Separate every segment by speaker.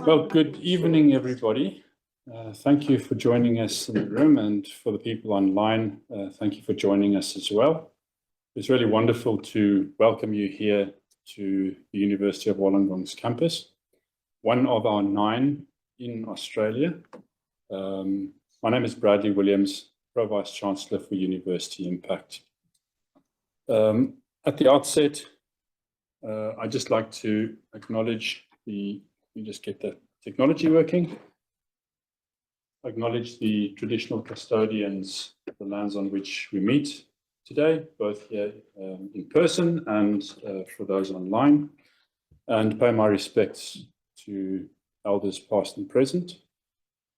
Speaker 1: Well, good evening, everybody. Thank you for joining us in the room, and for the people online, thank you for joining us as well. It's really wonderful to welcome you here to the University of Wollongong's campus, one of our 9 in Australia. My name is Bradley Williams, Pro Vice Chancellor for University Impact. At the outset, I'd just like to acknowledge let me just get the technology working. Acknowledge the traditional custodians of the lands on which we meet today, both here in person and for those online, and pay my respects to elders past and present,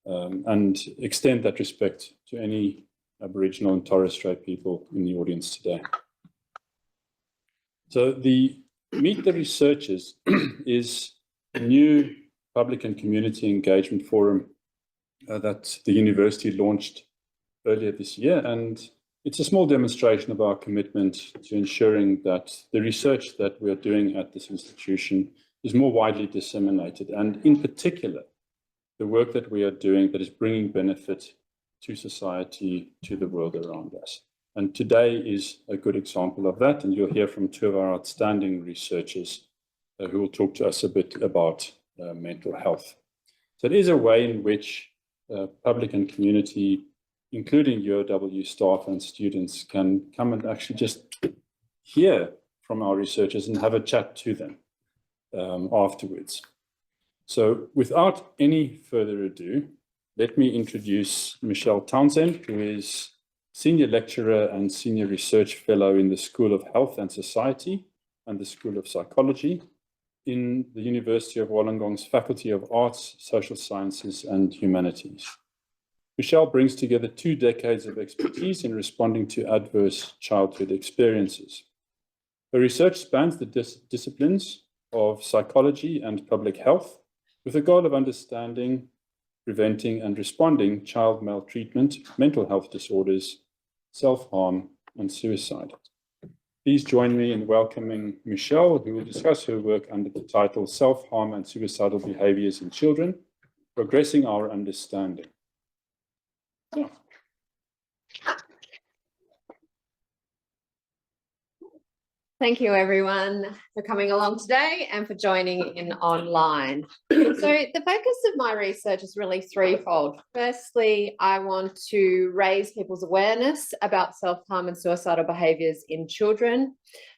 Speaker 1: and extend that respect to any Aboriginal and Torres Strait people in the audience today. So the Meet the Researchers is a new public and community engagement forum that the university launched earlier this year, and it's a small demonstration of our commitment to ensuring that the research that we are doing at this institution is more widely disseminated, and in particular, the work that we are doing that is bringing benefit to society, to the world around us. And today is a good example of that, and you'll hear from 2 of our outstanding researchers who will talk to us a bit about mental health. So it is a way in which public and community, including UOW staff and students, can come and actually just hear from our researchers and have a chat to them afterwards. So without any further ado, let me introduce Michelle Townsend, who is Senior Lecturer and Senior Research Fellow in the School of Health and Society and the School of Psychology in the University of Wollongong's Faculty of Arts, Social Sciences and Humanities. Michelle brings together 2 decades of expertise in responding to adverse childhood experiences. Her research spans the disciplines of psychology and public health, with the goal of understanding, preventing and responding child maltreatment, mental health disorders, self-harm and suicide. Please join me in welcoming Michelle, who will discuss her work under the title Self-Harm and Suicidal Behaviours in Children, Progressing Our Understanding. Yeah.
Speaker 2: Thank you, everyone, for coming along today and for joining in online. So the focus of my research is really threefold. Firstly, I want to raise people's awareness about self-harm and suicidal behaviours in children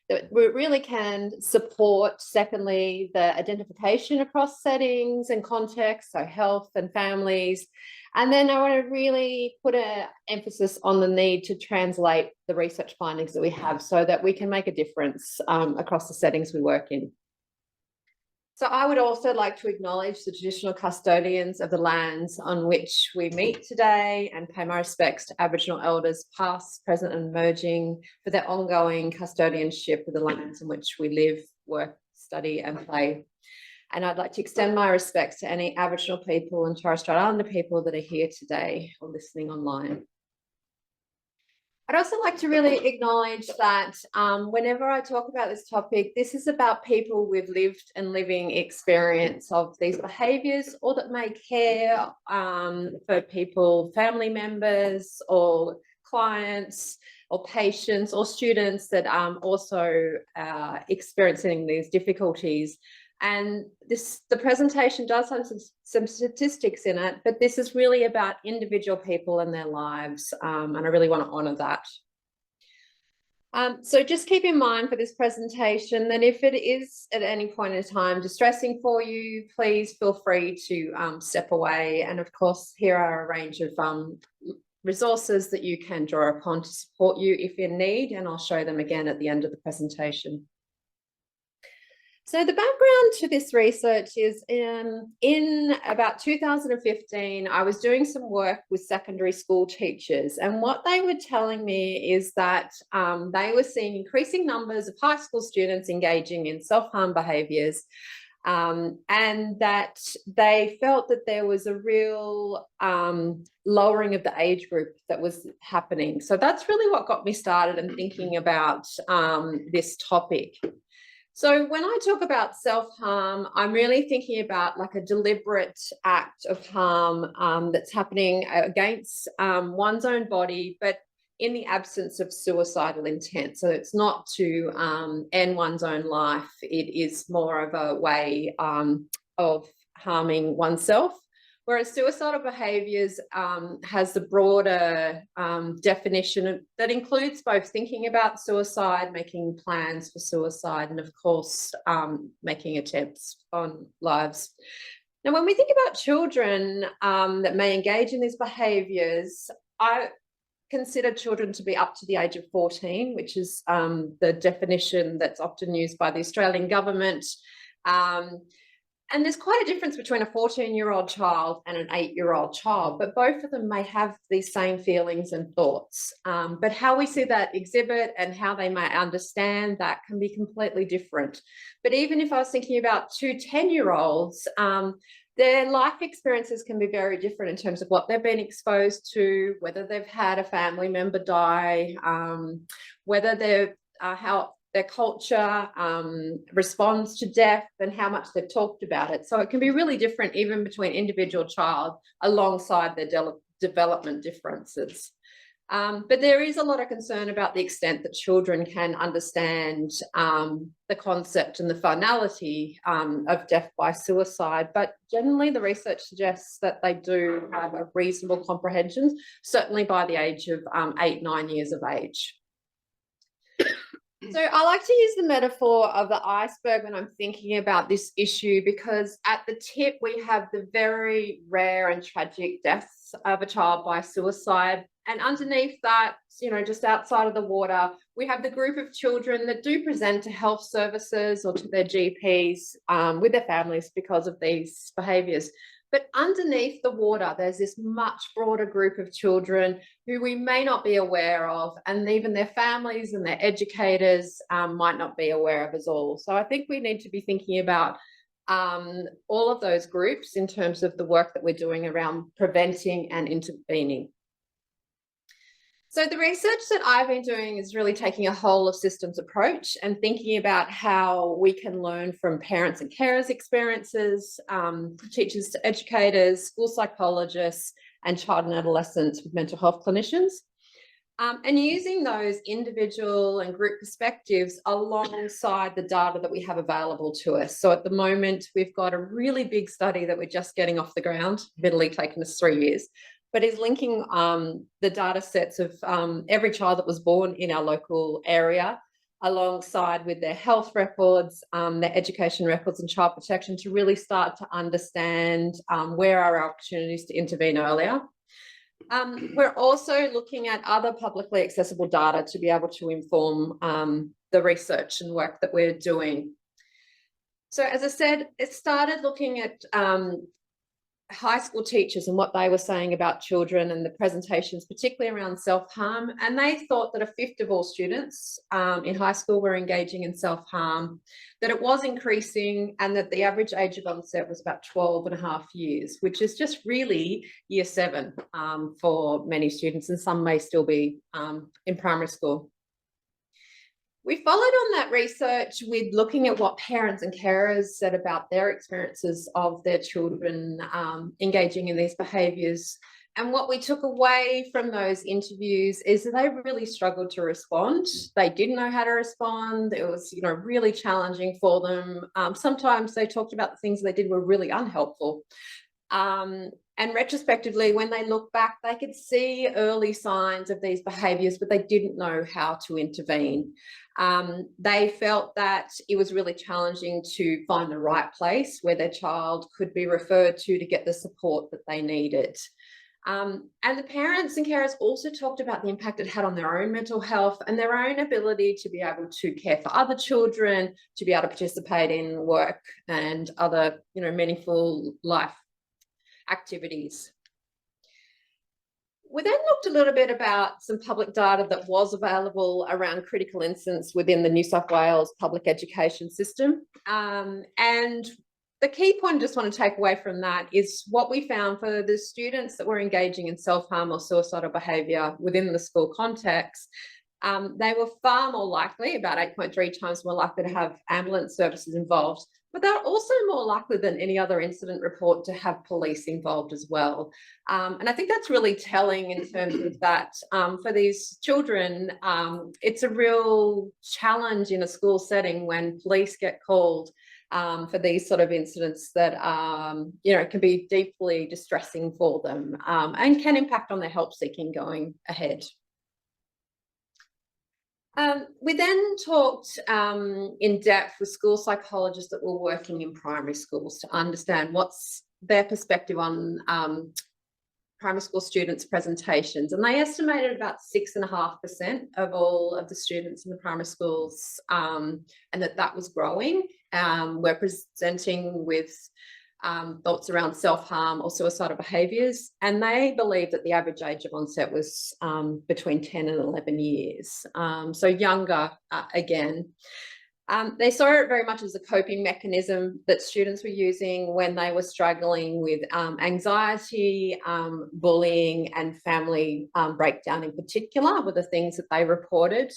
Speaker 2: that we really can support. Secondly, the identification across settings and contexts, so health and families. And then I want to really put an emphasis on the need to translate the research findings that we have so that we can make a difference across the settings we work in. So I would also like to acknowledge the traditional custodians of the lands on which we meet today and pay my respects to Aboriginal elders past, present and emerging for their ongoing custodianship of the lands in which we live, work, study and play. And I'd like to extend my respects to any Aboriginal people and Torres Strait Islander people that are here today or listening online. I'd also like to really acknowledge that whenever I talk about this topic, this is about people with lived and living experience of these behaviours, or that may care for people, family members or clients or patients or students that also experiencing these difficulties. And the presentation does have some statistics in it, but this is really about individual people and their lives, and I really want to honour that. So just keep in mind for this presentation that if it is at any point in time distressing for you, please feel free to step away. And of course, here are a range of resources that you can draw upon to support you if in need, and I'll show them again at the end of the presentation. So the background to this research is in about 2015, I was doing some work with secondary school teachers, and what they were telling me is that they were seeing increasing numbers of high school students engaging in self-harm behaviours, and that they felt that there was a real lowering of the age group that was happening. So that's really what got me started in thinking about this topic. So when I talk about self-harm, I'm really thinking about like a deliberate act of harm that's happening against one's own body, but in the absence of suicidal intent. So it's not to end one's own life. It is more of a way of harming oneself. Whereas suicidal behaviours has the broader definition that includes both thinking about suicide, making plans for suicide, and of course, making attempts on lives. Now, when we think about children that may engage in these behaviours, I consider children to be up to the age of 14, which is the definition that's often used by the Australian government. And there's quite a difference between a 14-year-old child and an 8-year-old child, but both of them may have these same feelings and thoughts. But how we see that exhibit and how they may understand that can be completely different. But even if I was thinking about two 10-year-olds, their life experiences can be very different in terms of what they've been exposed to, whether they've had a family member die, whether they're how their culture responds to death and how much they've talked about it. So it can be really different even between individual child alongside their development differences. But there is a lot of concern about the extent that children can understand the concept and the finality of death by suicide. But generally the research suggests that they do have a reasonable comprehension, certainly by the age of 8, 9 years of age. So I like to use the metaphor of the iceberg when I'm thinking about this issue, because at the tip we have the very rare and tragic deaths of a child by suicide. And underneath that, you know, just outside of the water, we have the group of children that do present to health services or to their GPs with their families because of these behaviours. But underneath the water, there's this much broader group of children who we may not be aware of, and even their families and their educators might not be aware of as all. So I think we need to be thinking about all of those groups in terms of the work that we're doing around preventing and intervening. So the research that I've been doing is really taking a whole of systems approach and thinking about how we can learn from parents and carers' experiences, teachers to educators, school psychologists, and child and adolescents with mental health clinicians. And using those individual and group perspectives alongside the data that we have available to us. So at the moment, we've got a really big study that we're just getting off the ground, admittedly taken us 3 years, but is linking the data sets of every child that was born in our local area alongside with their health records, their education records and child protection to really start to understand where are our opportunities to intervene earlier. We're also looking at other publicly accessible data to be able to inform the research and work that we're doing. So as I said, it started looking at high school teachers and what they were saying about children and the presentations, particularly around self-harm. And they thought that a fifth of all students in high school were engaging in self-harm, that it was increasing, and that the average age of onset was about 12.5 years, which is just really year 7 for many students, and some may still be in primary school. We followed on that research with looking at what parents and carers said about their experiences of their children engaging in these behaviours. And what we took away from those interviews is that they really struggled to respond. They didn't know how to respond. It was, you know, really challenging for them. Sometimes they talked about the things they did were really unhelpful. And retrospectively, when they look back, they could see early signs of these behaviours, but they didn't know how to intervene. They felt that it was really challenging to find the right place where their child could be referred to get the support that they needed. And the parents and carers also talked about the impact it had on their own mental health and their own ability to be able to care for other children, to be able to participate in work and other, you know, meaningful life activities. We then looked a little bit about some public data that was available around critical incidents within the New South Wales public education system. And the key point I just want to take away from that is what we found for the students that were engaging in self-harm or suicidal behaviour within the school context. They were far more likely, about 8.3 times more likely to have ambulance services involved, but they're also more likely than any other incident report to have police involved as well. And I think that's really telling in terms of that for these children, it's a real challenge in a school setting when police get called for these sort of incidents that, can be deeply distressing for them and can impact on their help seeking going ahead. We then talked in depth with school psychologists that were working in primary schools to understand what's their perspective on primary school students' presentations. And they estimated about 6.5% of all of the students in the primary schools, and that was growing, were presenting with thoughts around self-harm or suicidal behaviours, and they believe that the average age of onset was between 10 and 11 years, so younger again. They saw it very much as a coping mechanism that students were using when they were struggling with anxiety, bullying, and family breakdown in particular were the things that they reported.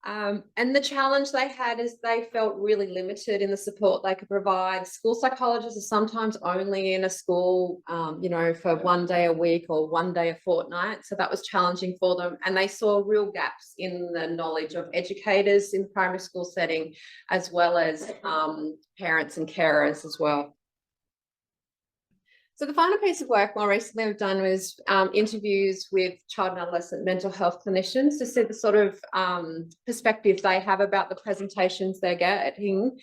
Speaker 2: And the challenge they had is they felt really limited in the support they could provide. School psychologists are sometimes only in a school, for 1 day a week or 1 day a fortnight. So that was challenging for them. And they saw real gaps in the knowledge of educators in the primary school setting, as well as parents and carers as well. So the final piece of work more recently I've done was interviews with child and adolescent mental health clinicians to see the sort of perspective they have about the presentations they're getting.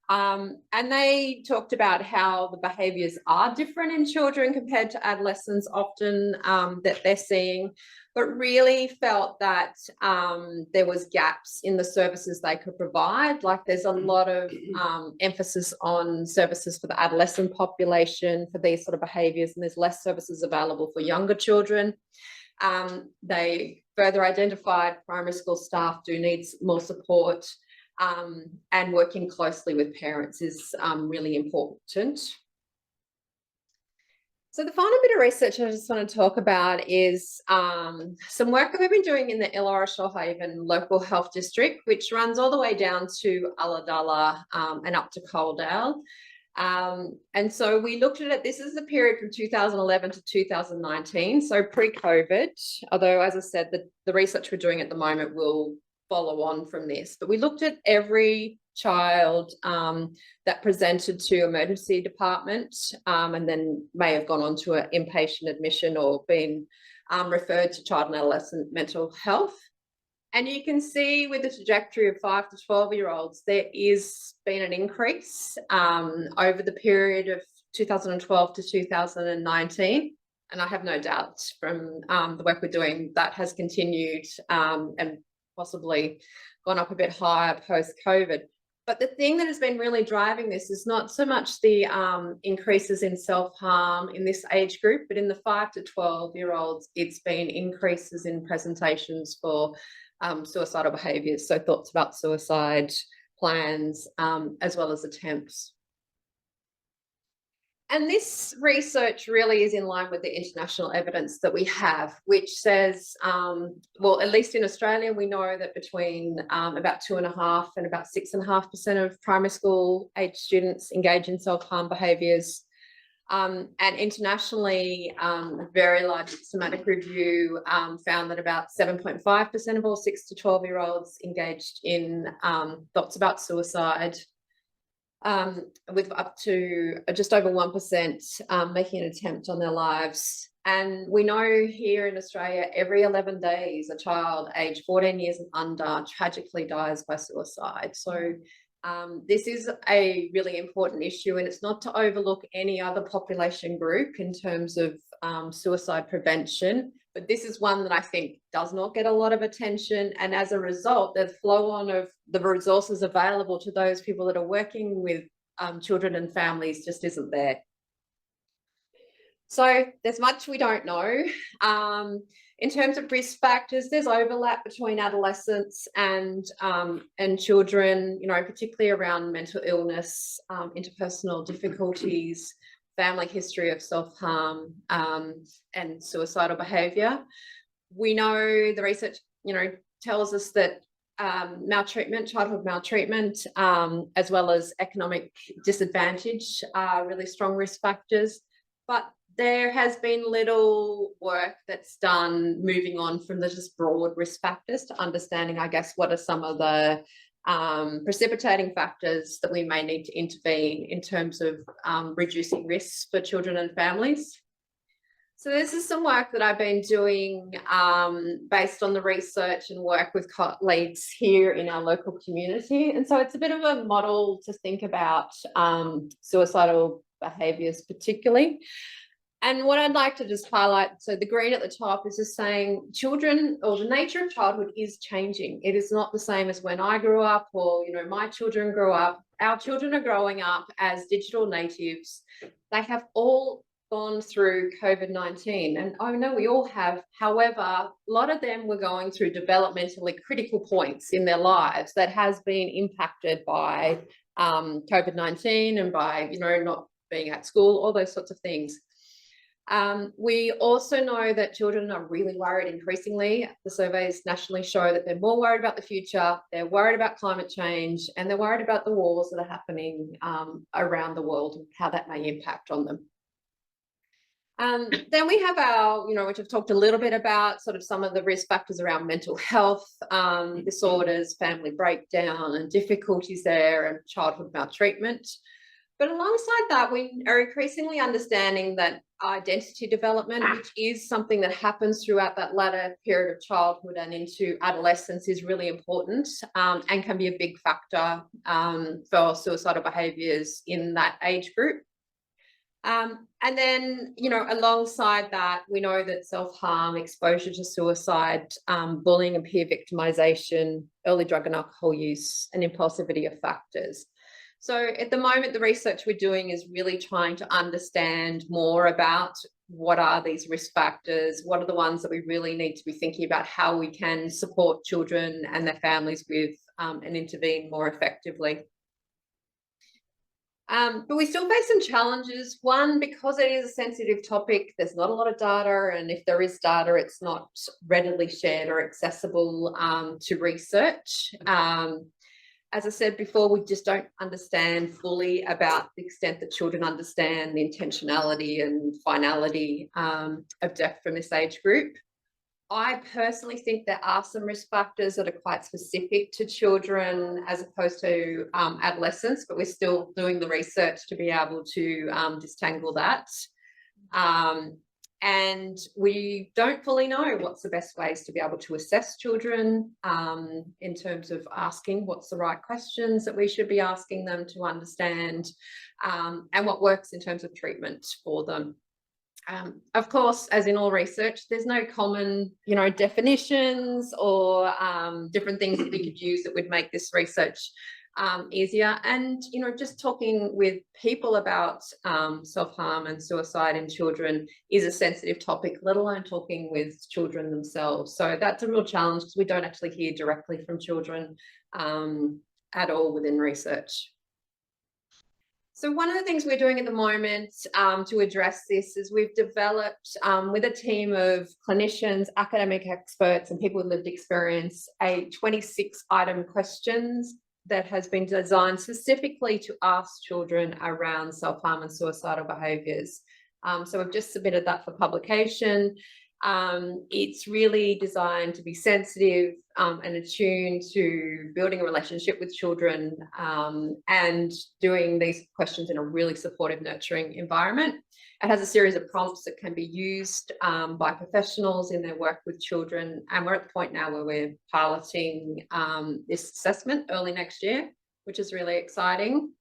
Speaker 2: And they talked about how the behaviours are different in children compared to adolescents often that they're seeing, but really felt that there was gaps in the services they could provide. Like there's a lot of emphasis on services for the adolescent population for these sort of behaviours, and there's less services available for younger children. They further identified primary school staff do need more support, and working closely with parents is really important. So the final bit of research I just want to talk about is some work that we've been doing in the Illawarra Shoalhaven Local Health District, which runs all the way down to Ulladulla and up to Coaldale. And so we looked at it, this is the period from 2011 to 2019, so pre-COVID, although as I said, the research we're doing at the moment will follow on from this. But we looked at every child that presented to emergency department and then may have gone on to an inpatient admission or been referred to child and adolescent mental health. And you can see with the trajectory of 5 to 12-year-olds, there is been an increase over the period of 2012 to 2019. And I have no doubt from the work we're doing that has continued and possibly gone up a bit higher post-COVID. But the thing that has been really driving this is not so much the increases in self-harm in this age group, but in the 5 to 12-year-olds, it's been increases in presentations for suicidal behaviours, so thoughts about suicide, plans, as well as attempts. And this research really is in line with the international evidence that we have, which says, well, at least in Australia, we know that between about 2.5% and about 6.5% of primary school age students engage in self-harm behaviours. And internationally, a very large systematic review found that about 7.5% of all 6 to 12-year-olds engaged in thoughts about suicide. With up to just over 1% making an attempt on their lives. And we know here in Australia, every 11 days, a child aged 14 years and under tragically dies by suicide. So this is a really important issue, and it's not to overlook any other population group in terms of suicide prevention. But this is one that I think does not get a lot of attention. And as a result, the flow on of the resources available to those people that are working with children and families just isn't there. So there's much we don't know. In terms of risk factors, there's overlap between adolescents and children, particularly around mental illness, interpersonal difficulties, family history of self-harm, and suicidal behaviour. We know the research, tells us that maltreatment, childhood maltreatment, as well as economic disadvantage are really strong risk factors. But there has been little work that's done moving on from the just broad risk factors to understanding, I guess, what are some of the precipitating factors that we may need to intervene in terms of reducing risks for children and families. So this is some work that I've been doing based on the research and work with colleagues here in our local community. And so it's a bit of a model to think about suicidal behaviours particularly. And what I'd like to just highlight, so the green at the top is just saying children, or the nature of childhood is changing. It is not the same as when I grew up, or, you know, my children grew up. Our children are growing up as digital natives. They have all gone through COVID-19, and I know we all have. However, a lot of them were going through developmentally critical points in their lives that has been impacted by COVID-19 and by, you know, not being at school, all those sorts of things. We also know that children are really worried increasingly. The surveys nationally show that they're more worried about the future, they're worried about climate change, and they're worried about the wars that are happening around the world and how that may impact on them. Then we have our, you know, which I've talked a little bit about, sort of some of the risk factors around mental health disorders, family breakdown and difficulties there, and childhood maltreatment. But alongside that, we are increasingly understanding that identity development, which is something that happens throughout that latter period of childhood and into adolescence, is really important and can be a big factor for suicidal behaviours in that age group. And then, you know, alongside that, we know that self-harm, exposure to suicide, bullying and peer victimisation, early drug and alcohol use, and impulsivity are factors. So at the moment, the research we're doing is really trying to understand more about what are these risk factors, what are the ones that we really need to be thinking about, how we can support children and their families with and intervene more effectively. But we still face some challenges. One, because it is a sensitive topic, there's not a lot of data, and if there is data, it's not readily shared or accessible to research. As I said before, we just don't understand fully about the extent that children understand the intentionality and finality of death from this age group. I personally think there are some risk factors that are quite specific to children as opposed to adolescents, but we're still doing the research to be able to disentangle that. And we don't fully know what's the best ways to be able to assess children in terms of asking what's the right questions that we should be asking them to understand, and what works in terms of treatment for them. Of course, as in all research, there's no common, you know, definitions or different things that we could use that would make this research easier. And, you know, just talking with people about self-harm and suicide in children is a sensitive topic, let alone talking with children themselves. So that's a real challenge because we don't actually hear directly from children at all within research. So one of the things we're doing at the moment to address this is we've developed with a team of clinicians, academic experts and people with lived experience, a 26-item questions that has been designed specifically to ask children around self-harm and suicidal behaviours. So we've just submitted that for publication. It's really designed to be sensitive and attuned to building a relationship with children and doing these questions in a really supportive, nurturing environment. It has a series of prompts that can be used by professionals in their work with children. And we're at the point now where we're piloting this assessment early next year, which is really exciting.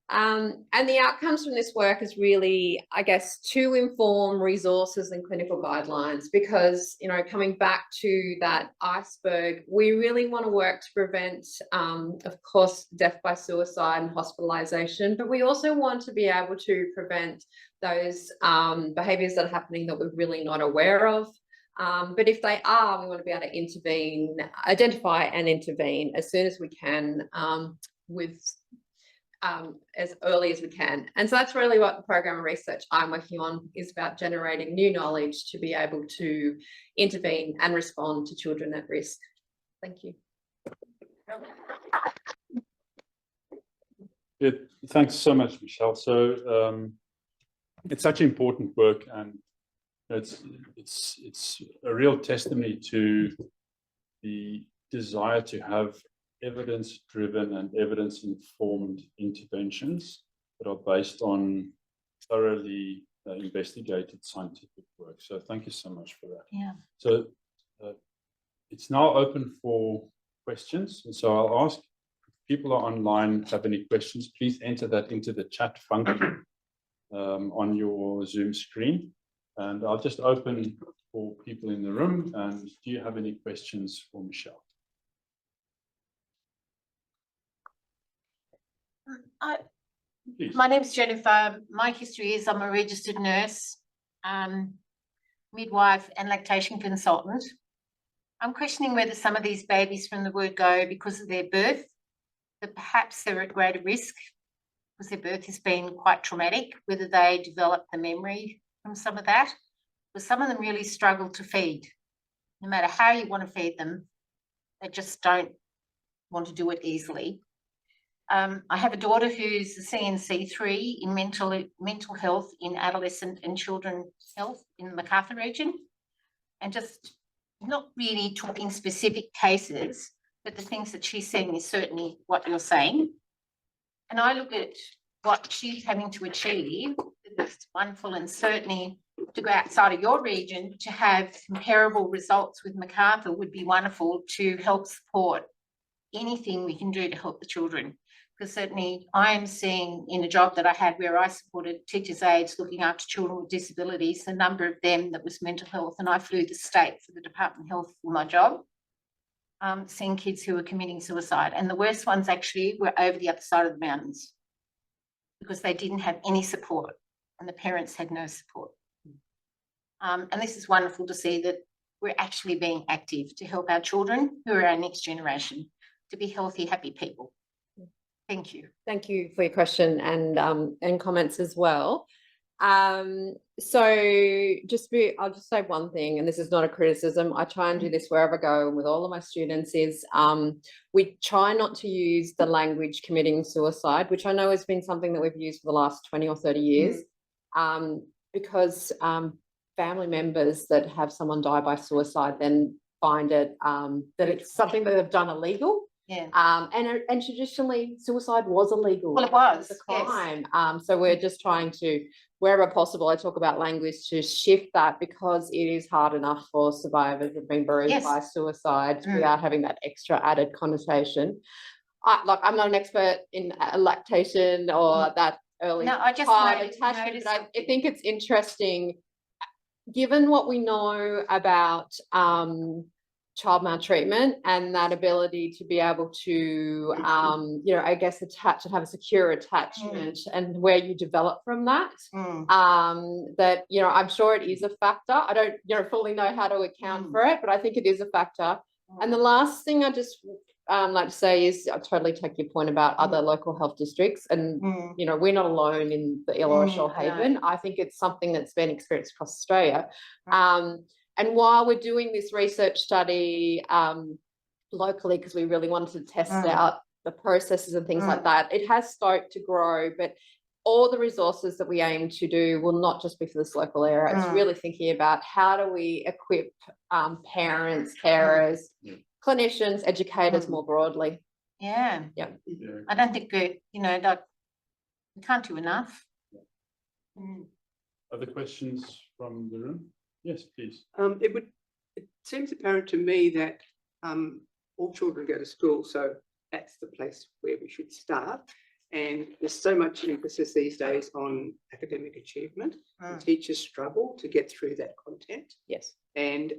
Speaker 2: And the outcomes from this work is really, I guess, to inform resources and clinical guidelines, because, you know, coming back to that iceberg, we really want to work to prevent, of course, death by suicide and hospitalisation, but we also want to be able to prevent those behaviours that are happening that we're really not aware of. But if they are, we want to be able to intervene, identify and intervene as soon as we can with as early as we can. And so that's really what the program of research I'm working on is about, generating new knowledge to be able to intervene and respond to children at risk. Thank you.
Speaker 1: Yeah, thanks so much, Michelle. So it's such important work, and it's a real testimony to the desire to have evidence-driven and evidence-informed interventions that are based on thoroughly investigated scientific work. So thank you so much for that.
Speaker 3: Yeah.
Speaker 1: So it's now open for questions. And so I'll ask if people are online, have any questions, please enter that into the chat function on your Zoom screen. And I'll just open for people in the room. And do you have any questions for Michelle? Please.
Speaker 3: My name's Jennifer. My history is I'm a registered nurse, midwife and lactation consultant. I'm questioning whether some of these babies from the word go because of their birth, that perhaps they're at greater risk because their birth has been quite traumatic, whether they develop the memory from some of that. But some of them really struggle to feed. No matter how you want to feed them, they just don't want to do it easily. I have a daughter who's a CNC3 in mental health in adolescent and children's health in the Macarthur region, and just not really talking specific cases, but the things that she's saying is certainly what you're saying. And I look at what she's having to achieve, it's wonderful, and certainly to go outside of your region to have comparable results with Macarthur would be wonderful to help support anything we can do to help the children. Because certainly I am seeing in a job that I had where I supported teachers' aides looking after children with disabilities, the number of them that was mental health, and I flew the state for the Department of Health for my job, seeing kids who were committing suicide. And the worst ones actually were over the other side of the mountains because they didn't have any support and the parents had no support. And this is wonderful to see that we're actually being active to help our children, who are our next generation, to be healthy, happy people. Thank you.
Speaker 2: Thank you for your question and comments as well. So I'll just say one thing, and this is not a criticism. I try and do this wherever I go and with all of my students is we try not to use the language committing suicide, which I know has been something that we've used for the last 20 or 30 years, because family members that have someone die by suicide then find it that it's something that they've done illegal.
Speaker 3: Yeah.
Speaker 2: And traditionally suicide was illegal.
Speaker 3: Well, it was
Speaker 2: a crime.
Speaker 3: yes.
Speaker 2: So we're just trying to, wherever possible, I talk about language to shift that, because it is hard enough for survivors who've been bereaved by suicide without having that extra added connotation. I'm not an expert in lactation or that early child attachment, but I think it's interesting, given what we know about child maltreatment and that ability to be able to, I guess, attach and have a secure attachment and where you develop from that, that, I'm sure it is a factor. I don't, fully know how to account for it, but I think it is a factor. And the last thing I just like to say is I totally take your point about other local health districts, and, we're not alone in the Illawarra or Shoalhaven. No. I think it's something that's been experienced across Australia. And while we're doing this research study locally, because we really wanted to test out the processes and things like that, it has scope to grow, but all the resources that we aim to do will not just be for this local area. It's really thinking about how do we equip parents, carers, clinicians, educators more broadly.
Speaker 3: Yeah. I don't think we can't do enough.
Speaker 1: Other questions from the room? Yes, please.
Speaker 4: It seems apparent to me that all children go to school, so that's the place where we should start. And there's so much emphasis these days on academic achievement. Teachers struggle to get through that content.
Speaker 2: Yes.
Speaker 4: And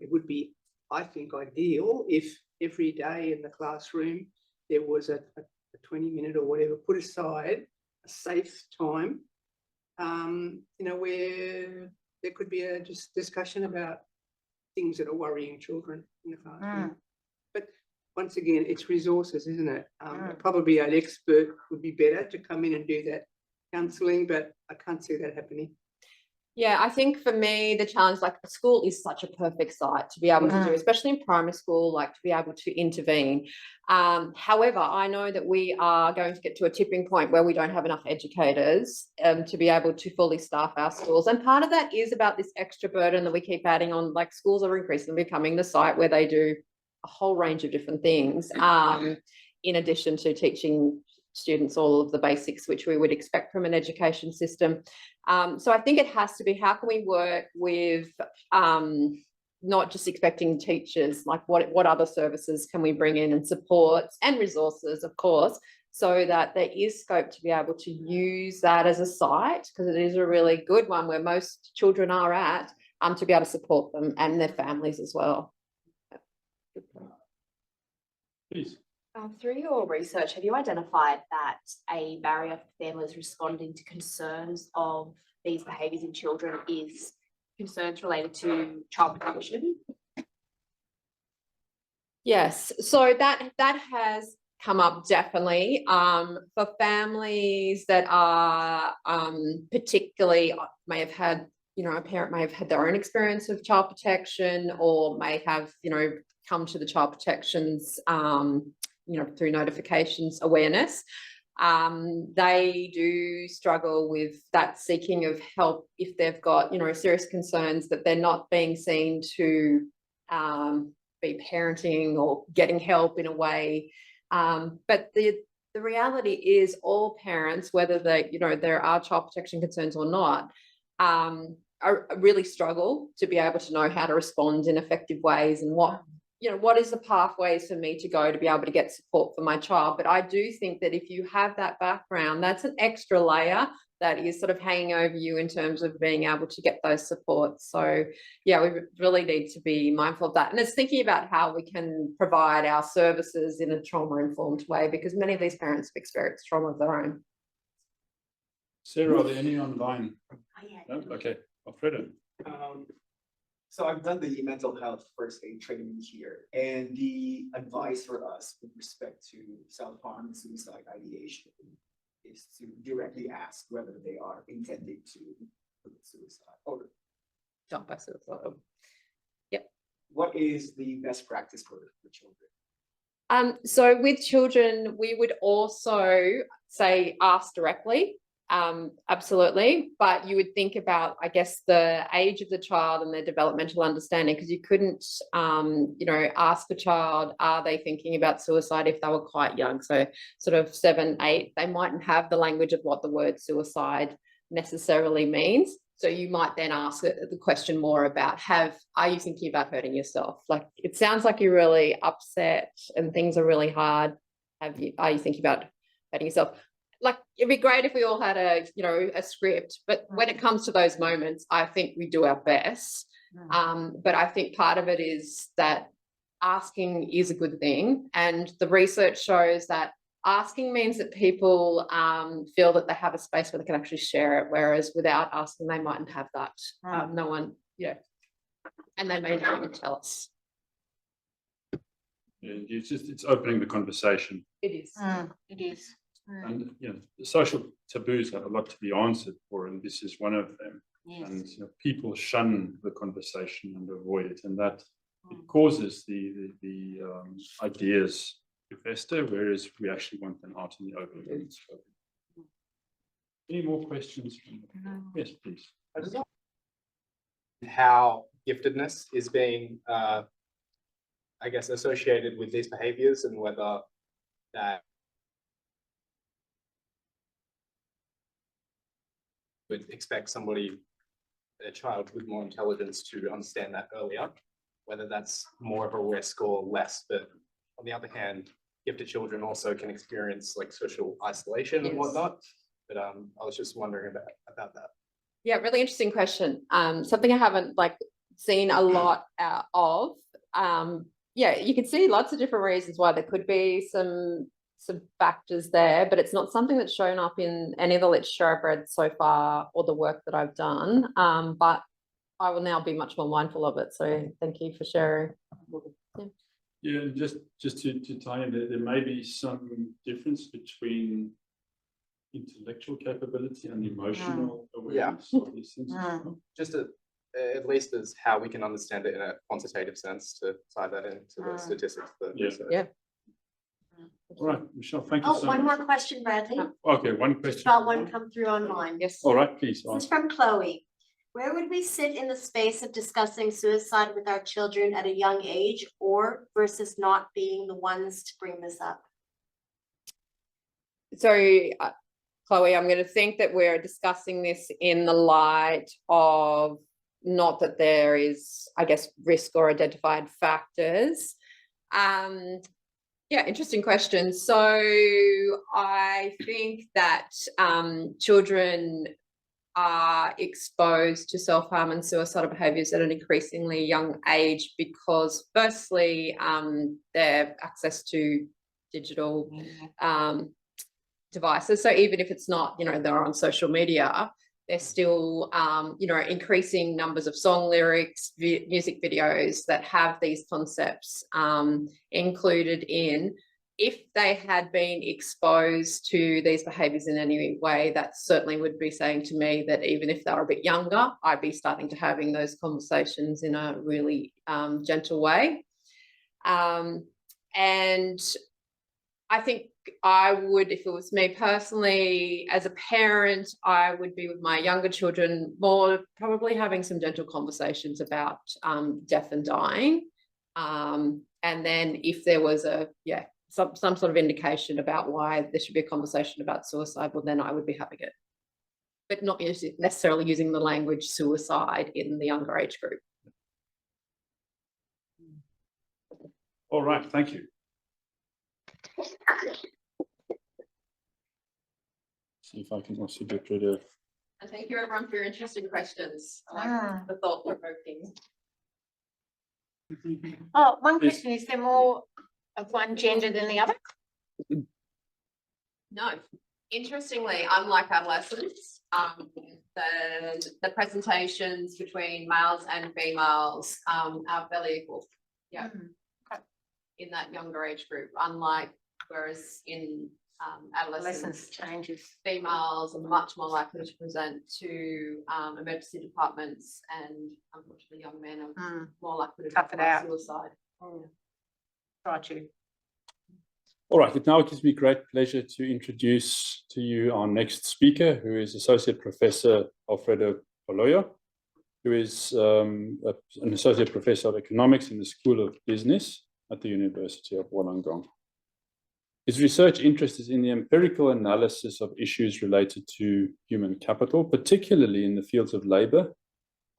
Speaker 4: it would be, I think, ideal if every day in the classroom there was a 20-minute or whatever put aside, a safe time, where there could be a discussion about things that are worrying children in the classroom. But once again, it's resources, isn't it? Probably an expert would be better to come in and do that counselling, but I can't see that happening.
Speaker 2: Yeah, I think for me, the challenge, like school is such a perfect site to be able to do, especially in primary school, like to be able to intervene. However, I know that we are going to get to a tipping point where we don't have enough educators to be able to fully staff our schools. And part of that is about this extra burden that we keep adding on, like schools are increasingly becoming the site where they do a whole range of different things, in addition to teaching students all of the basics which we would expect from an education system. So I think it has to be, how can we work with not just expecting teachers, like what other services can we bring in and supports and resources, of course, so that there is scope to be able to use that as a site, because it is a really good one where most children are at, to be able to support them and their families as well.
Speaker 1: Please.
Speaker 5: Through your research, have you identified that a barrier for families responding to concerns of these behaviours in children is concerns related to child protection?
Speaker 2: Yes, so that has come up definitely for families that are particularly may have had, you know, a parent may have had their own experience of child protection, or may have, you know, come to the child protection's you know, through notifications awareness. They do struggle with that seeking of help if they've got, you know, serious concerns that they're not being seen to be parenting or getting help in a way. But the reality is all parents, whether they, you know, there are child protection concerns or not, are really struggle to be able to know how to respond in effective ways, and what, you know, what is the pathways for me to go to be able to get support for my child. But I do think that if you have that background, that's an extra layer that is sort of hanging over you in terms of being able to get those supports. So yeah, we really need to be mindful of that. And it's thinking about how we can provide our services in a trauma-informed way, because many of these parents have experienced trauma of their own.
Speaker 1: Sarah, are there any online?
Speaker 5: Oh, yeah.
Speaker 1: No? Okay, Alfredo.
Speaker 6: So I've done the mental health first aid training here, and the advice for us with respect to self-harm and suicide ideation is to directly ask whether they are intending to commit suicide, or
Speaker 2: Jump back to the photo.
Speaker 6: what is the best practice for children?
Speaker 2: So with children, we would also say ask directly. Absolutely. But you would think about, I guess, the age of the child and their developmental understanding, because you couldn't, you know, ask a child, are they thinking about suicide if they were quite young? So sort of 7, 8, they mightn't have the language of what the word suicide necessarily means. So you might then ask the question more about, are you thinking about hurting yourself? Like, it sounds like you're really upset and things are really hard. Are you thinking about hurting yourself? Like, it'd be great if we all had a, you know, a script, but when it comes to those moments, I think we do our best. But I think part of it is that asking is a good thing. And the research shows that asking means that people feel that they have a space where they can actually share it, whereas without asking, they mightn't have that. No one, yeah. And they may not even tell us.
Speaker 1: Yeah, it's opening the conversation.
Speaker 2: It is.
Speaker 3: It is.
Speaker 1: And you know, the social taboos have a lot to be answered for, and this is one of them.
Speaker 3: Yes.
Speaker 1: And you know, people shun the conversation and avoid it, and that it causes the ideas to fester, whereas we actually want them out in the open. So, any more questions? Yes, please.
Speaker 7: I just want how giftedness is being, I guess, associated with these behaviours, and whether that would expect somebody, a child with more intelligence, to understand that earlier, whether that's more of a risk or less. But on the other hand, gifted children also can experience like social isolation and whatnot. But I was just wondering about that.
Speaker 2: Yeah, really interesting question. Something I haven't seen a lot of. Yeah, you can see lots of different reasons why there could be some factors there, but it's not something that's shown up in any of the literature I've read so far or the work that I've done. But I will now be much more mindful of it. So thank you for sharing.
Speaker 1: Yeah, just to tie in, there may be some difference between intellectual capability and emotional awareness of these things.
Speaker 7: Just at least as how we can understand it in a quantitative sense to tie that into the statistics. For
Speaker 1: Yeah.
Speaker 7: research.
Speaker 2: Yeah.
Speaker 1: All right, Michelle, thank you
Speaker 5: Oh,
Speaker 1: so
Speaker 5: one
Speaker 1: much.
Speaker 5: more question, Bradley.
Speaker 1: Okay, one question.
Speaker 5: Just got one come through online.
Speaker 2: Yes.
Speaker 1: All right, please.
Speaker 5: This is
Speaker 1: Ask.
Speaker 5: from Chloe. Where would we sit in the space of discussing suicide with our children at a young age, or versus not being the ones to bring this up?
Speaker 2: So, Chloe, I'm going to think that we're discussing this in the light of not that there is, I guess, risk or identified factors. Yeah, interesting question. So I think that children are exposed to self-harm and suicidal behaviours at an increasingly young age because firstly, their access to digital devices. So even if it's not, they're on social media, there's still, increasing numbers of song lyrics, music videos that have these concepts included in. If they had been exposed to these behaviours in any way, that certainly would be saying to me that even if they were a bit younger, I'd be starting to having those conversations in a really gentle way. And I think I would, if it was me personally, as a parent, I would be with my younger children more probably having some gentle conversations about death and dying. And then if there was some sort of indication about why there should be a conversation about suicide, well, then I would be having it. But not necessarily using the language suicide in the younger age group.
Speaker 1: All right, thank you. See if I can also get rid of.
Speaker 2: And thank you everyone for your interesting questions. I like the thought-provoking.
Speaker 3: Oh, one question, is there more of one gender than the other?
Speaker 2: No. Interestingly, unlike adolescents, the presentations between males and females are fairly equal. Yeah.
Speaker 3: Okay.
Speaker 2: In that younger age group, unlike whereas in adolescence
Speaker 3: changes.
Speaker 2: females are much more likely to present to emergency departments, and unfortunately young men are more likely to
Speaker 3: Tough it out.
Speaker 2: suicide.
Speaker 3: Try to.
Speaker 1: All right, it now gives me great pleasure to introduce to you our next speaker, who is Associate Professor Alfredo Paloyo, who is an Associate Professor of Economics in the School of Business at the University of Wollongong. His research interest is in the empirical analysis of issues related to human capital, particularly in the fields of labour,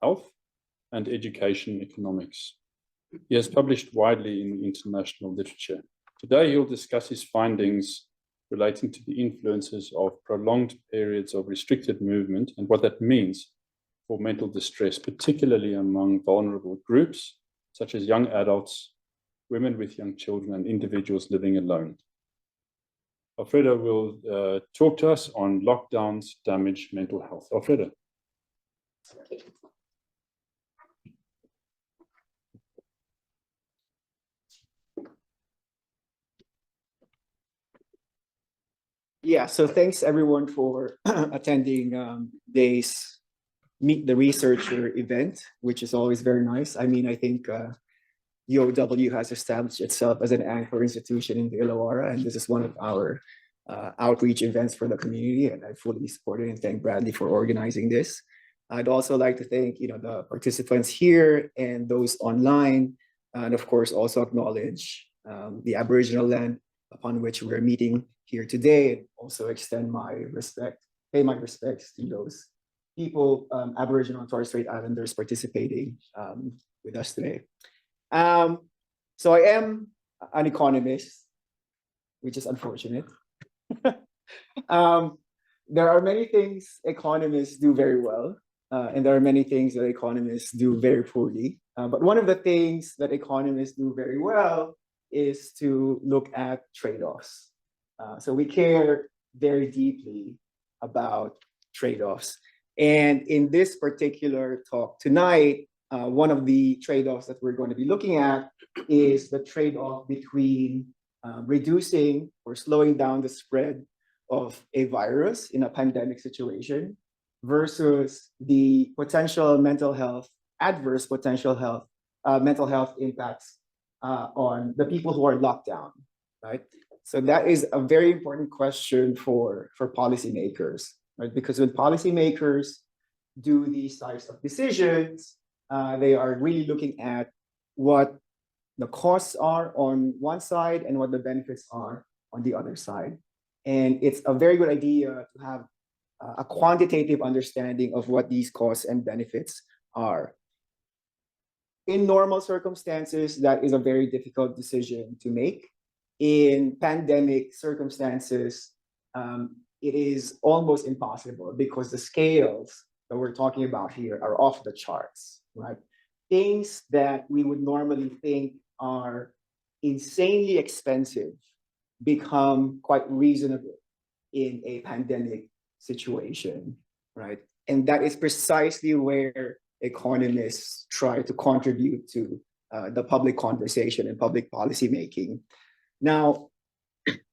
Speaker 1: health, and education economics. He has published widely in international literature. Today, he'll discuss his findings relating to the influences of prolonged periods of restricted movement and what that means for mental distress, particularly among vulnerable groups, such as young adults, women with young children, and individuals living alone. Alfredo will talk to us on lockdowns damage mental health. Alfredo.
Speaker 6: Yeah, so thanks everyone for attending today's Meet the Researcher event, which is always very nice. I mean, I think UOW has established itself as an anchor institution in the Illawarra, and this is one of our outreach events for the community, and I fully support it and thank Bradley for organizing this. I'd also like to thank the participants here and those online, and of course also acknowledge the Aboriginal land upon which we're meeting here today, and also extend my respect, pay my respects to those people, Aboriginal and Torres Strait Islanders participating with us today. So I am an economist, which is unfortunate. There are many things economists do very well, and there are many things that economists do very poorly. But one of the things that economists do very well is to look at trade-offs. So we care very deeply about trade-offs. And in this particular talk tonight, one of the trade-offs that we're going to be looking at is the trade-off between reducing or slowing down the spread
Speaker 8: of a virus in a pandemic situation versus the potential mental health, adverse potential health, mental health impacts on the people who are locked down, right? So that is a very important question for policymakers, right? Because when policymakers do these types of decisions, they are really looking at what the costs are on one side and what the benefits are on the other side. And it's a very good idea to have a quantitative understanding of what these costs and benefits are. In normal circumstances, that is a very difficult decision to make. In pandemic circumstances, it is almost impossible because the scales that we're talking about here are off the charts, right? Things that we would normally think are insanely expensive become quite reasonable in a pandemic situation, right? And that is precisely where economists try to contribute to the public conversation and public policy making. Now,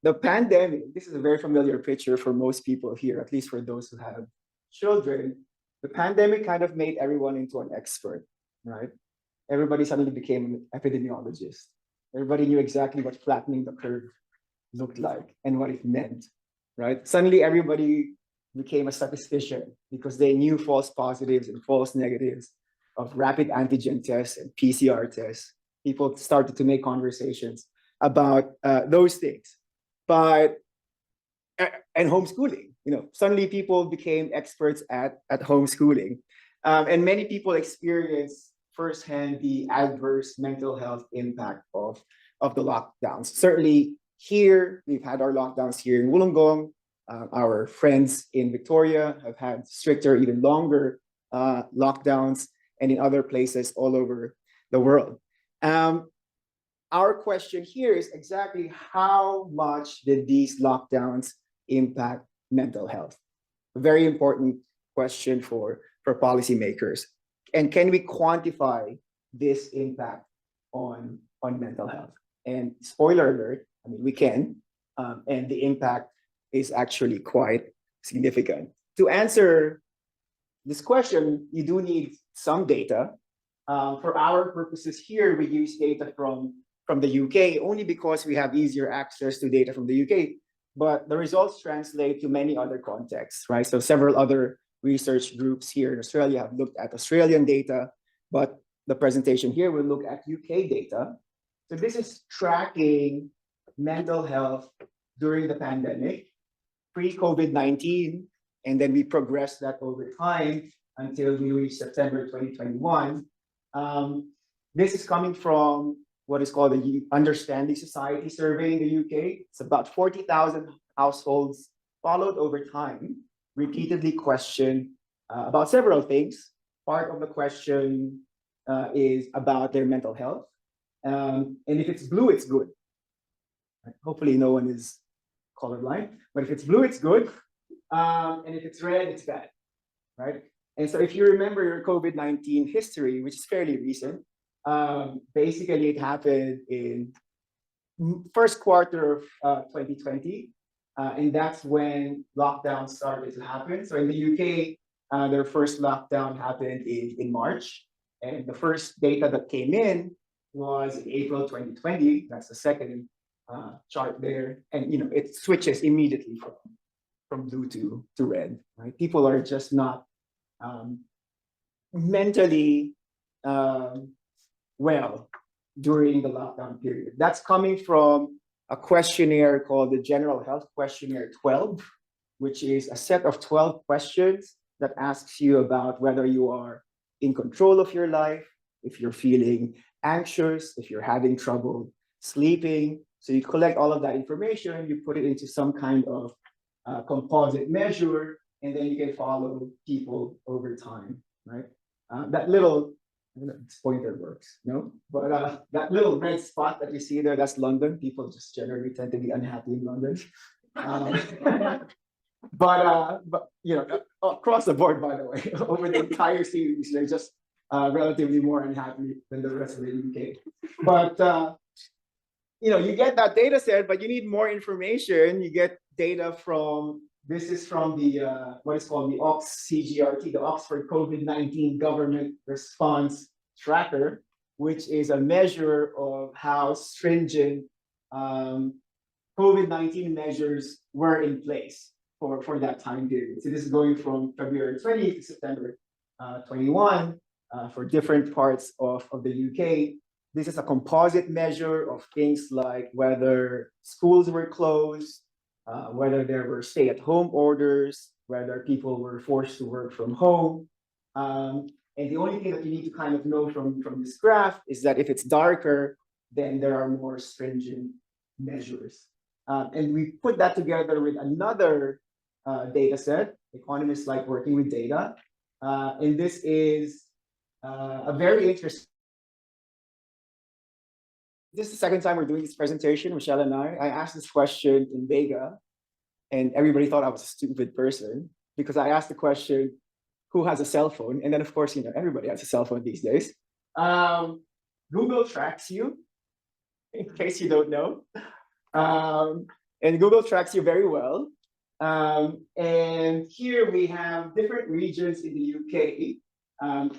Speaker 8: the pandemic, this is a very familiar picture for most people here, at least for those who have children. The pandemic kind of made everyone into an expert, right? Everybody suddenly became an epidemiologist. Everybody knew exactly what flattening the curve looked like and what it meant, right? Suddenly everybody became a statistician because they knew false positives and false negatives of rapid antigen tests and PCR tests. People started to make conversations about those things. And homeschooling, suddenly people became experts at homeschooling. And many people experienced firsthand the adverse mental health impact of the lockdowns. Certainly here, we've had our lockdowns here in Wollongong. Our friends in Victoria have had stricter, even longer lockdowns, and in other places all over the world. Our question here is exactly how much did these lockdowns impact mental health? A very important question for policymakers. And can we quantify this impact on mental health? And spoiler alert, I mean, we can, and the impact is actually quite significant. To answer this question, you do need some data. For our purposes here, we use data from the UK only because we have easier access to data from the UK, but the results translate to many other contexts, right? So several other research groups here in Australia have looked at Australian data, but the presentation here will look at UK data. So this is tracking mental health during the pandemic, pre-COVID-19, and then we progressed that over time until we reach September 2021. This is coming from what is called the Understanding Society survey in the UK. It's about 40,000 households followed over time, repeatedly questioned about several things. Part of the question is about their mental health. And if it's blue, it's good. Hopefully no one is colorblind, but if it's blue, it's good. And if it's red, it's bad, right? And so if you remember your COVID-19 history, which is fairly recent, basically it happened in first quarter of 2020. And that's when lockdowns started to happen. So in the UK, their first lockdown happened in March. And the first data that came in was in April 2020. That's the second chart there. And it switches immediately from blue to red, right? People are just not mentally well during the lockdown period. That's coming from a questionnaire called the General Health Questionnaire 12, which is a set of 12 questions that asks you about whether you are in control of your life, if you're feeling anxious, if you're having trouble sleeping. So you collect all of that information, you put it into some kind of composite measure, and then you can follow people over time, right? That little pointer works, no? But that little red spot that you see there, that's London. People just generally tend to be unhappy in London. But across the board, by the way, over the entire series, they're just relatively more unhappy than the rest of the UK. But you get that data set, but you need more information. You get data from, this is from the, what is called the CGRT, the Oxford COVID-19 Government Response Tracker, which is a measure of how stringent COVID-19 measures were in place for that time period. So this is going from February 20 to September 21 for different parts of the UK. This is a composite measure of things like whether schools were closed, whether there were stay-at-home orders, whether people were forced to work from home. And the only thing that you need to kind of know from this graph is that if it's darker, then there are more stringent measures. And we put that together with another data set. Economists like working with data. And this is a very interesting. This is the second time we're doing this presentation, Michelle and I. I asked this question in Vega, and everybody thought I was a stupid person because I asked the question, who has a cell phone? And then, of course, everybody has a cell phone these days. Google tracks you, in case you don't know. And Google tracks you very well. And here we have different regions in the UK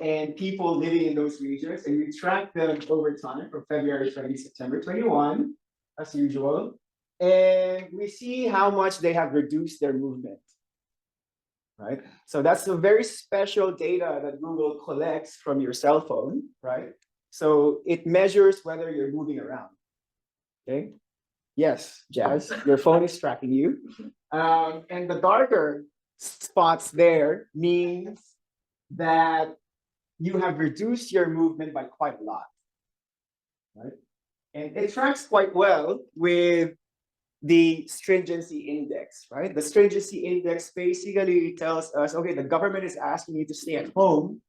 Speaker 8: and people living in those regions. And we track them over time from February 20, September 21, as usual. And we see how much they have reduced their movement, right? So that's a very special data that Google collects from your cell phone, right? So it measures whether you're moving around, okay? Yes, Jazz, your phone is tracking you. And the darker spots there means that you have reduced your movement by quite a lot, right? And it tracks quite well with the stringency index, right? The stringency index basically tells us, okay, the government is asking you to stay at home.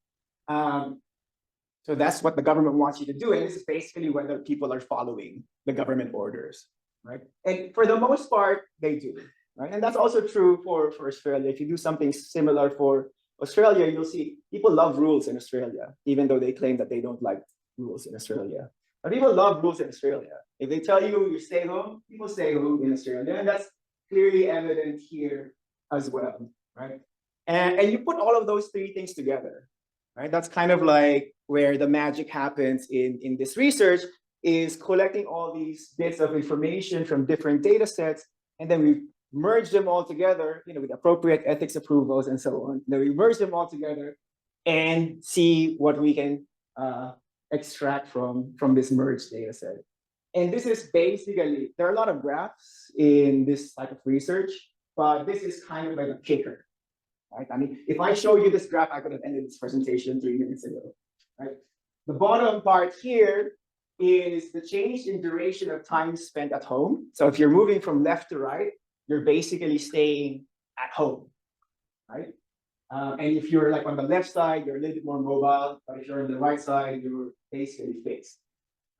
Speaker 8: So that's what the government wants you to do. And this is basically whether people are following the government orders, right? And for the most part, they do, right? And that's also true for Australia. If you do something similar for Australia, you'll see people love rules in Australia, even though they claim that they don't like rules in Australia. But people love rules in Australia. If they tell you stay home, people stay home in Australia. And that's clearly evident here as well, right? And you put all of those three things together, right? That's kind of like where the magic happens in this research, is collecting all these bits of information from different data sets, and then we merge them all together, with appropriate ethics approvals and so on. Then we merge them all together and see what we can extract from this merged data set. And this is basically, there are a lot of graphs in this type of research, but this is kind of like a kicker, right? I mean, if I show you this graph, I could have ended this presentation 3 minutes ago, right? The bottom part here is the change in duration of time spent at home. So if you're moving from left to right, you're basically staying at home, right? And if you're like on the left side, you're a little bit more mobile, but if you're on the right side, you're basically fixed.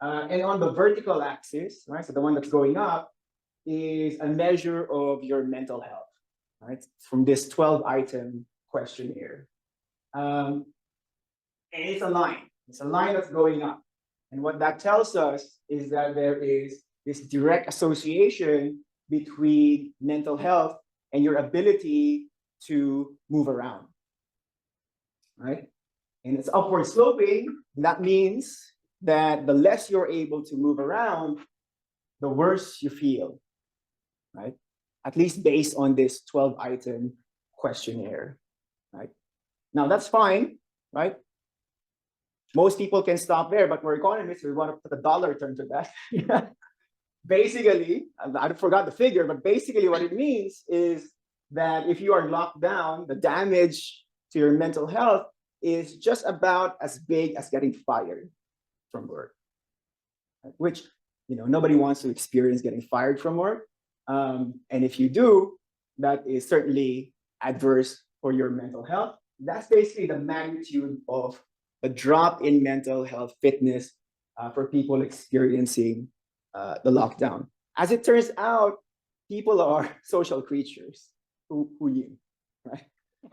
Speaker 8: And on the vertical axis, right, so the one that's going up, is a measure of your mental health, right, from this 12-item questionnaire. And it's a line. It's a line that's going up. And what that tells us is that there is this direct association between mental health and your ability to move around, right? And it's upward sloping. That means that the less you're able to move around, the worse you feel, right? At least based on this 12-item questionnaire, right? Now that's fine, right? Most people can stop there, but we're economists, we want to put a dollar term to that. Basically, I forgot the figure, but basically what it means is that if you are locked down, the damage to your mental health is just about as big as getting fired from work, which, nobody wants to experience getting fired from work. And if you do, that is certainly adverse for your mental health. That's basically the magnitude of the drop in mental health fitness for people experiencing the lockdown. As it turns out, people are social creatures. Who knew, right?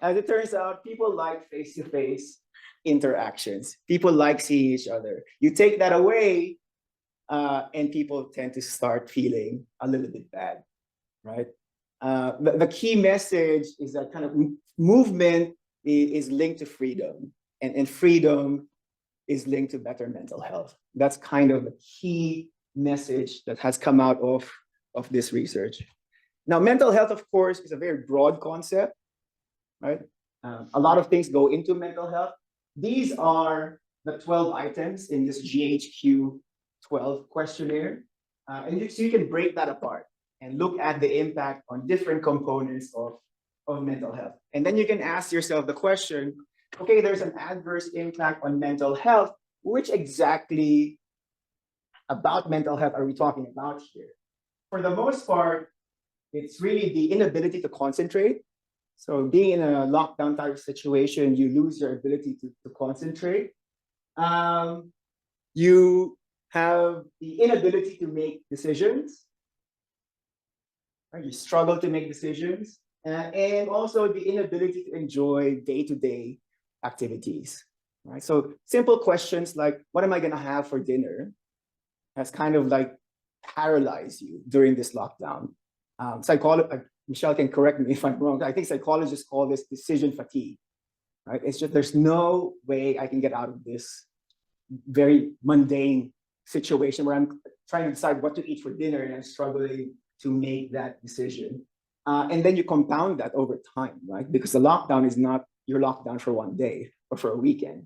Speaker 8: As it turns out, people like face-to-face interactions. People like seeing each other. You take that away, and people tend to start feeling a little bit bad, right? The key message is that kind of movement is linked to freedom, and freedom is linked to better mental health. That's kind of the key message that has come out of this research. Now, mental health, of course, is a very broad concept, right? A lot of things go into mental health. These are the 12 items in this GHQ 12 questionnaire. And so you can break that apart and look at the impact on different components of mental health. And then you can ask yourself the question, okay, there's an adverse impact on mental health. Which exactly about mental health are we talking about here? For the most part, it's really the inability to concentrate. So being in a lockdown type of situation, you lose your ability to concentrate. You have the inability to make decisions. Right? You struggle to make decisions. And also the inability to enjoy day-to-day activities. Right? So simple questions like, what am I going to have for dinner? Has kind of like paralyzed you during this lockdown. Michelle can correct me if I'm wrong. I think psychologists call this decision fatigue, right? It's just, there's no way I can get out of this very mundane situation where I'm trying to decide what to eat for dinner and I'm struggling to make that decision. And then you compound that over time, right? Because the lockdown is not your lockdown for one day or for a weekend.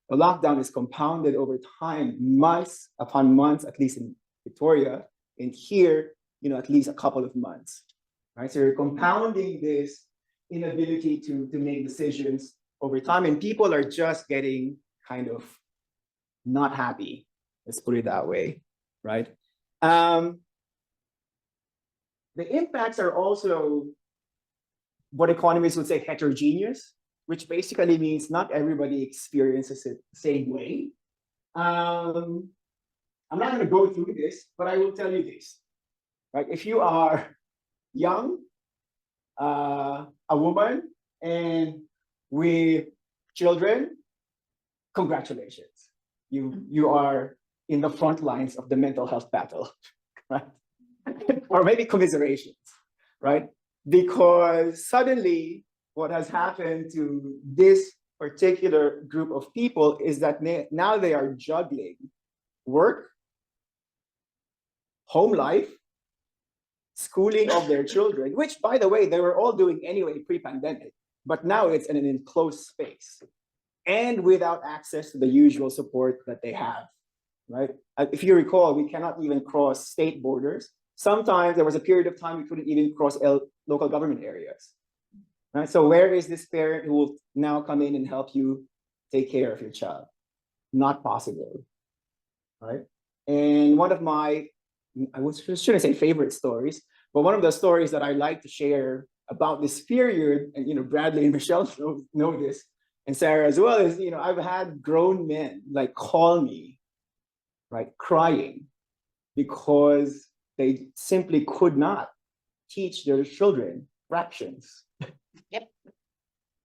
Speaker 8: The lockdown is compounded over time, months upon months, at least in Victoria, and here, at least a couple of months. Right? So you're compounding this inability to make decisions over time, and people are just getting kind of not happy. Let's put it that way, right? The impacts are also what economists would say heterogeneous, which basically means not everybody experiences it the same way. I'm not going to go through this, but I will tell you this, right? If you are young, a woman, and with children, congratulations. You are in the front lines of the mental health battle, right? Or maybe commiserations, right? Because suddenly what has happened to this particular group of people is that now they are juggling work, home life, schooling of their children, which, by the way, they were all doing anyway pre-pandemic, but now it's in an enclosed space and without access to the usual support that they have, right? If you recall, we cannot even cross state borders. Sometimes there was a period of time we couldn't even cross local government areas, right? So where is this parent who will now come in and help you take care of your child? Not possible, right? And one of my, shouldn't say favorite stories, but one of the stories that I like to share about this period, and Bradley and Michelle know this, and Sarah as well, is I've had grown men like call me, right, crying because they simply could not teach their children fractions.
Speaker 3: Yep.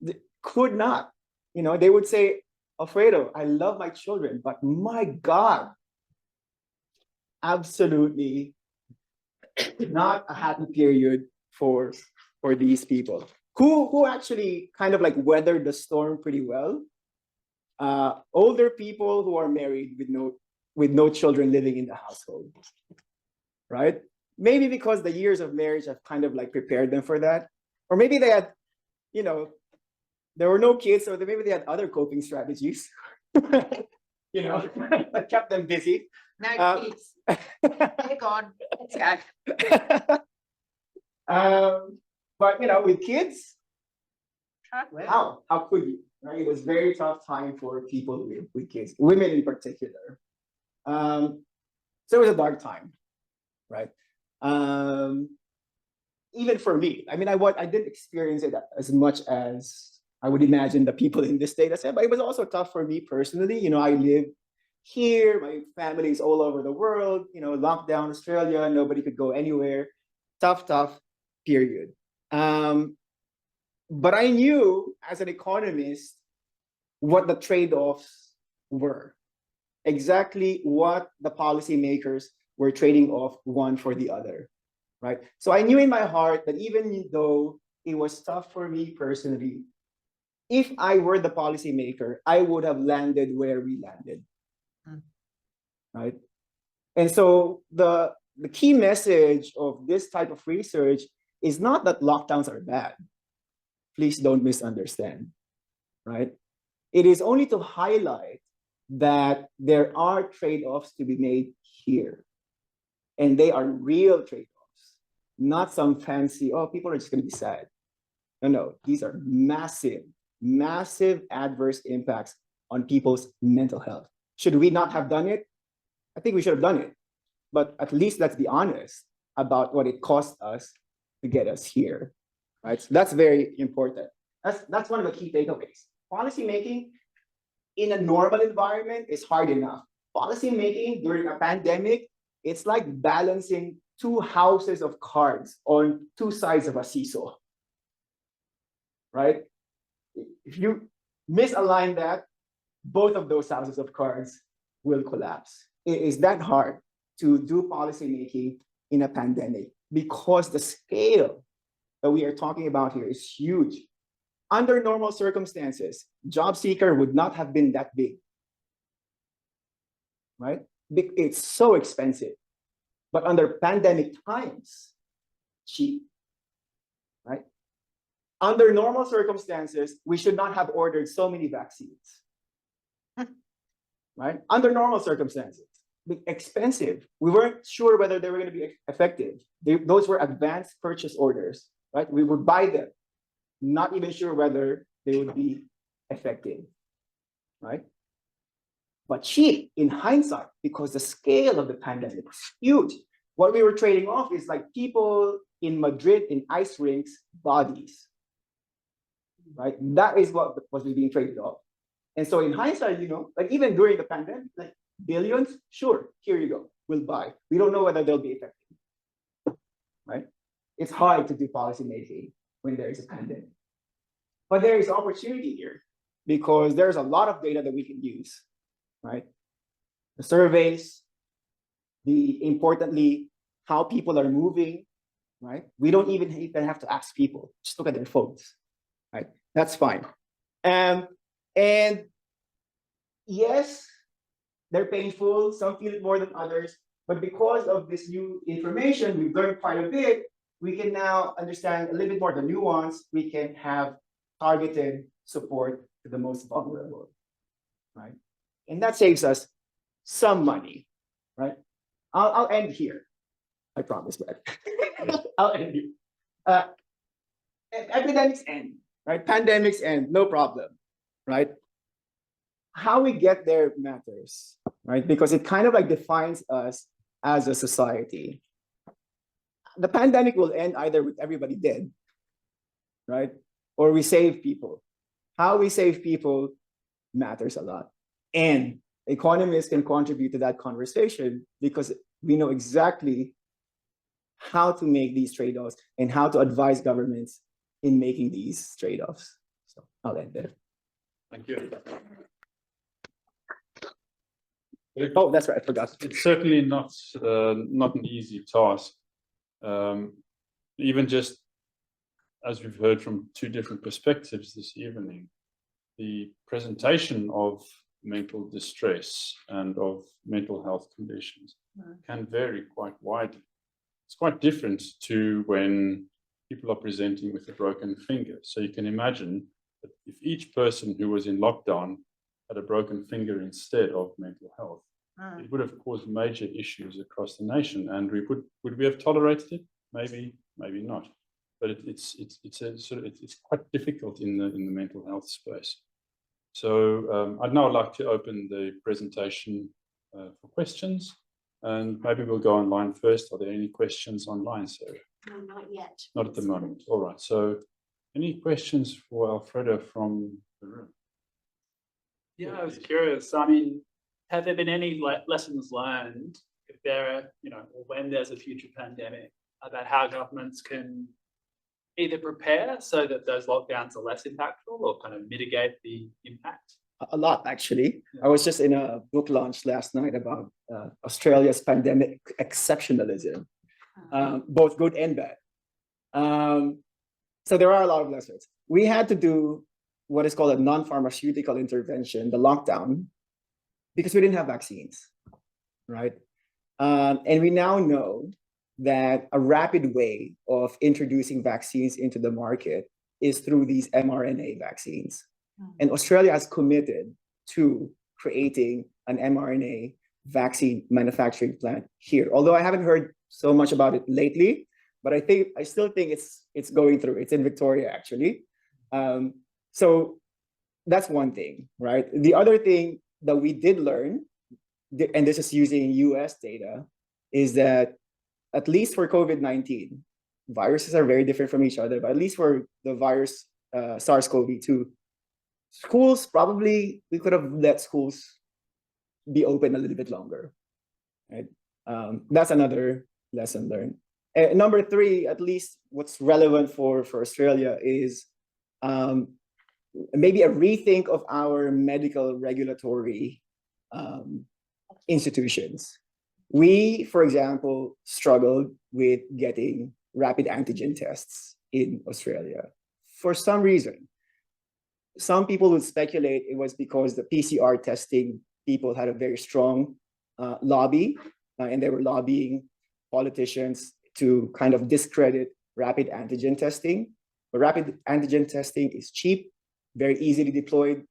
Speaker 8: They could not. They would say, Alfredo, I love my children, but my God, absolutely not a happy period for these people who actually kind of like weathered the storm pretty well. Older people who are married with no children living in the household, right? Maybe because the years of marriage have kind of like prepared them for that, or maybe they had, there were no kids, so maybe they had other coping strategies, that kept them busy.
Speaker 3: No kids. They're gone. Let's go.
Speaker 8: But with kids,
Speaker 3: Tried well.
Speaker 8: how could you? Right? It was very tough time for people with kids, women in particular. So it was a dark time, right? Even for me, I mean, I didn't experience it as much as I would imagine the people in this data set, but it was also tough for me personally. I live here, my family is all over the world, lockdown Australia, nobody could go anywhere. Tough period. But I knew as an economist what the trade-offs were. exactly what the policymakers were trading off one for the other, right? So I knew in my heart that even though it was tough for me personally, if I were the policymaker, I would have landed where we landed, right? And so the key message of this type of research is not that lockdowns are bad. Please don't misunderstand, right? It is only to highlight that there are trade-offs to be made here. And they are real trade-offs, not some fancy, oh, people are just going to be sad. No, these are massive, massive adverse impacts on people's mental health. Should we not have done it? I think we should have done it. But at least let's be honest about what it cost us to get us here, right? So that's very important. That's one of the key takeaways. Policy making in a normal environment is hard enough. Policy making during a pandemic, it's like balancing two houses of cards on two sides of a seesaw, right? If you misalign that, both of those houses of cards will collapse. It is that hard to do policy making in a pandemic because the scale that we are talking about here is huge. Under normal circumstances, job seeker would not have been that big, right? It's so expensive. But under pandemic times, cheap, right? Under normal circumstances, we should not have ordered so many vaccines, right? Under normal circumstances, expensive. We weren't sure whether they were going to be effective. Those were advanced purchase orders, right? We would buy them, not even sure whether they would be effective, right? But cheap in hindsight, because the scale of the pandemic was huge. What we were trading off is like people in Madrid in ice rinks, bodies, right? That is what was being traded off. And so in hindsight, like even during the pandemic, like billions, sure, here you go, we'll buy. We don't know whether they'll be effective, right? It's hard to do policy making when there is a pandemic. But there is opportunity here because there's a lot of data that we can use, right? The surveys, importantly, how people are moving, right? We don't even have to ask people, just look at their phones, right? That's fine. And yes, they're painful, some feel it more than others, but because of this new information, we've learned quite a bit, we can now understand a little bit more the nuance, we can have targeted support to the most vulnerable, right? And that saves us some money, right? I'll end here. I promise, Brad. I'll end here. Epidemics end, right? Pandemics end, no problem, right? How we get there matters, right? Because it kind of like defines us as a society. The pandemic will end either with everybody dead, right? Or we save people. How we save people matters a lot. And economists can contribute to that conversation because we know exactly how to make these trade-offs and how to advise governments in making these trade-offs. So I'll end there.
Speaker 1: Thank you.
Speaker 8: Oh, that's right, I forgot.
Speaker 1: It's certainly not an easy task. Even just as we've heard from two different perspectives this evening, the presentation of mental distress and of mental health conditions can vary quite widely. It's quite different to when people are presenting with a broken finger. So you can imagine that if each person who was in lockdown had a broken finger instead of mental health, it would have caused major issues across the nation. And would we have tolerated it? Maybe not. But it's quite difficult in the mental health space. So I'd now like to open the presentation for questions, and maybe we'll go online first. Are there any questions online, Sarah?
Speaker 5: No, not yet.
Speaker 1: Not at the moment. All right. So any questions for Alfredo from the room?
Speaker 9: Yeah, I was curious. I mean, have there been any lessons learned if there are, or when there's a future pandemic, about how governments can either prepare so that those lockdowns are less impactful or kind of mitigate the impact
Speaker 8: a lot, actually. I was just in a book launch last night about Australia's pandemic exceptionalism, both good and bad. So there are a lot of lessons. We had to do what is called a non-pharmaceutical intervention, the lockdown, because we didn't have vaccines, right? And we now know that a rapid way of introducing vaccines into the market is through these mRNA vaccines. And Australia has committed to creating an mRNA vaccine manufacturing plant here. Although I haven't heard so much about it lately, but I still think it's going through. It's in Victoria, actually. So that's one thing, right? The other thing that we did learn, and this is using US data, is that at least for COVID-19, viruses are very different from each other, but at least for the virus SARS-CoV-2, schools, probably we could have let schools be open a little bit longer, right? That's another lesson learned. And number three, at least what's relevant for Australia is maybe a rethink of our medical regulatory institutions. We, for example, struggled with getting rapid antigen tests in Australia for some reason. Some people would speculate it was because the PCR testing people had a very strong lobby, and they were lobbying politicians to kind of discredit rapid antigen testing. But rapid antigen testing is cheap, very easily deployed,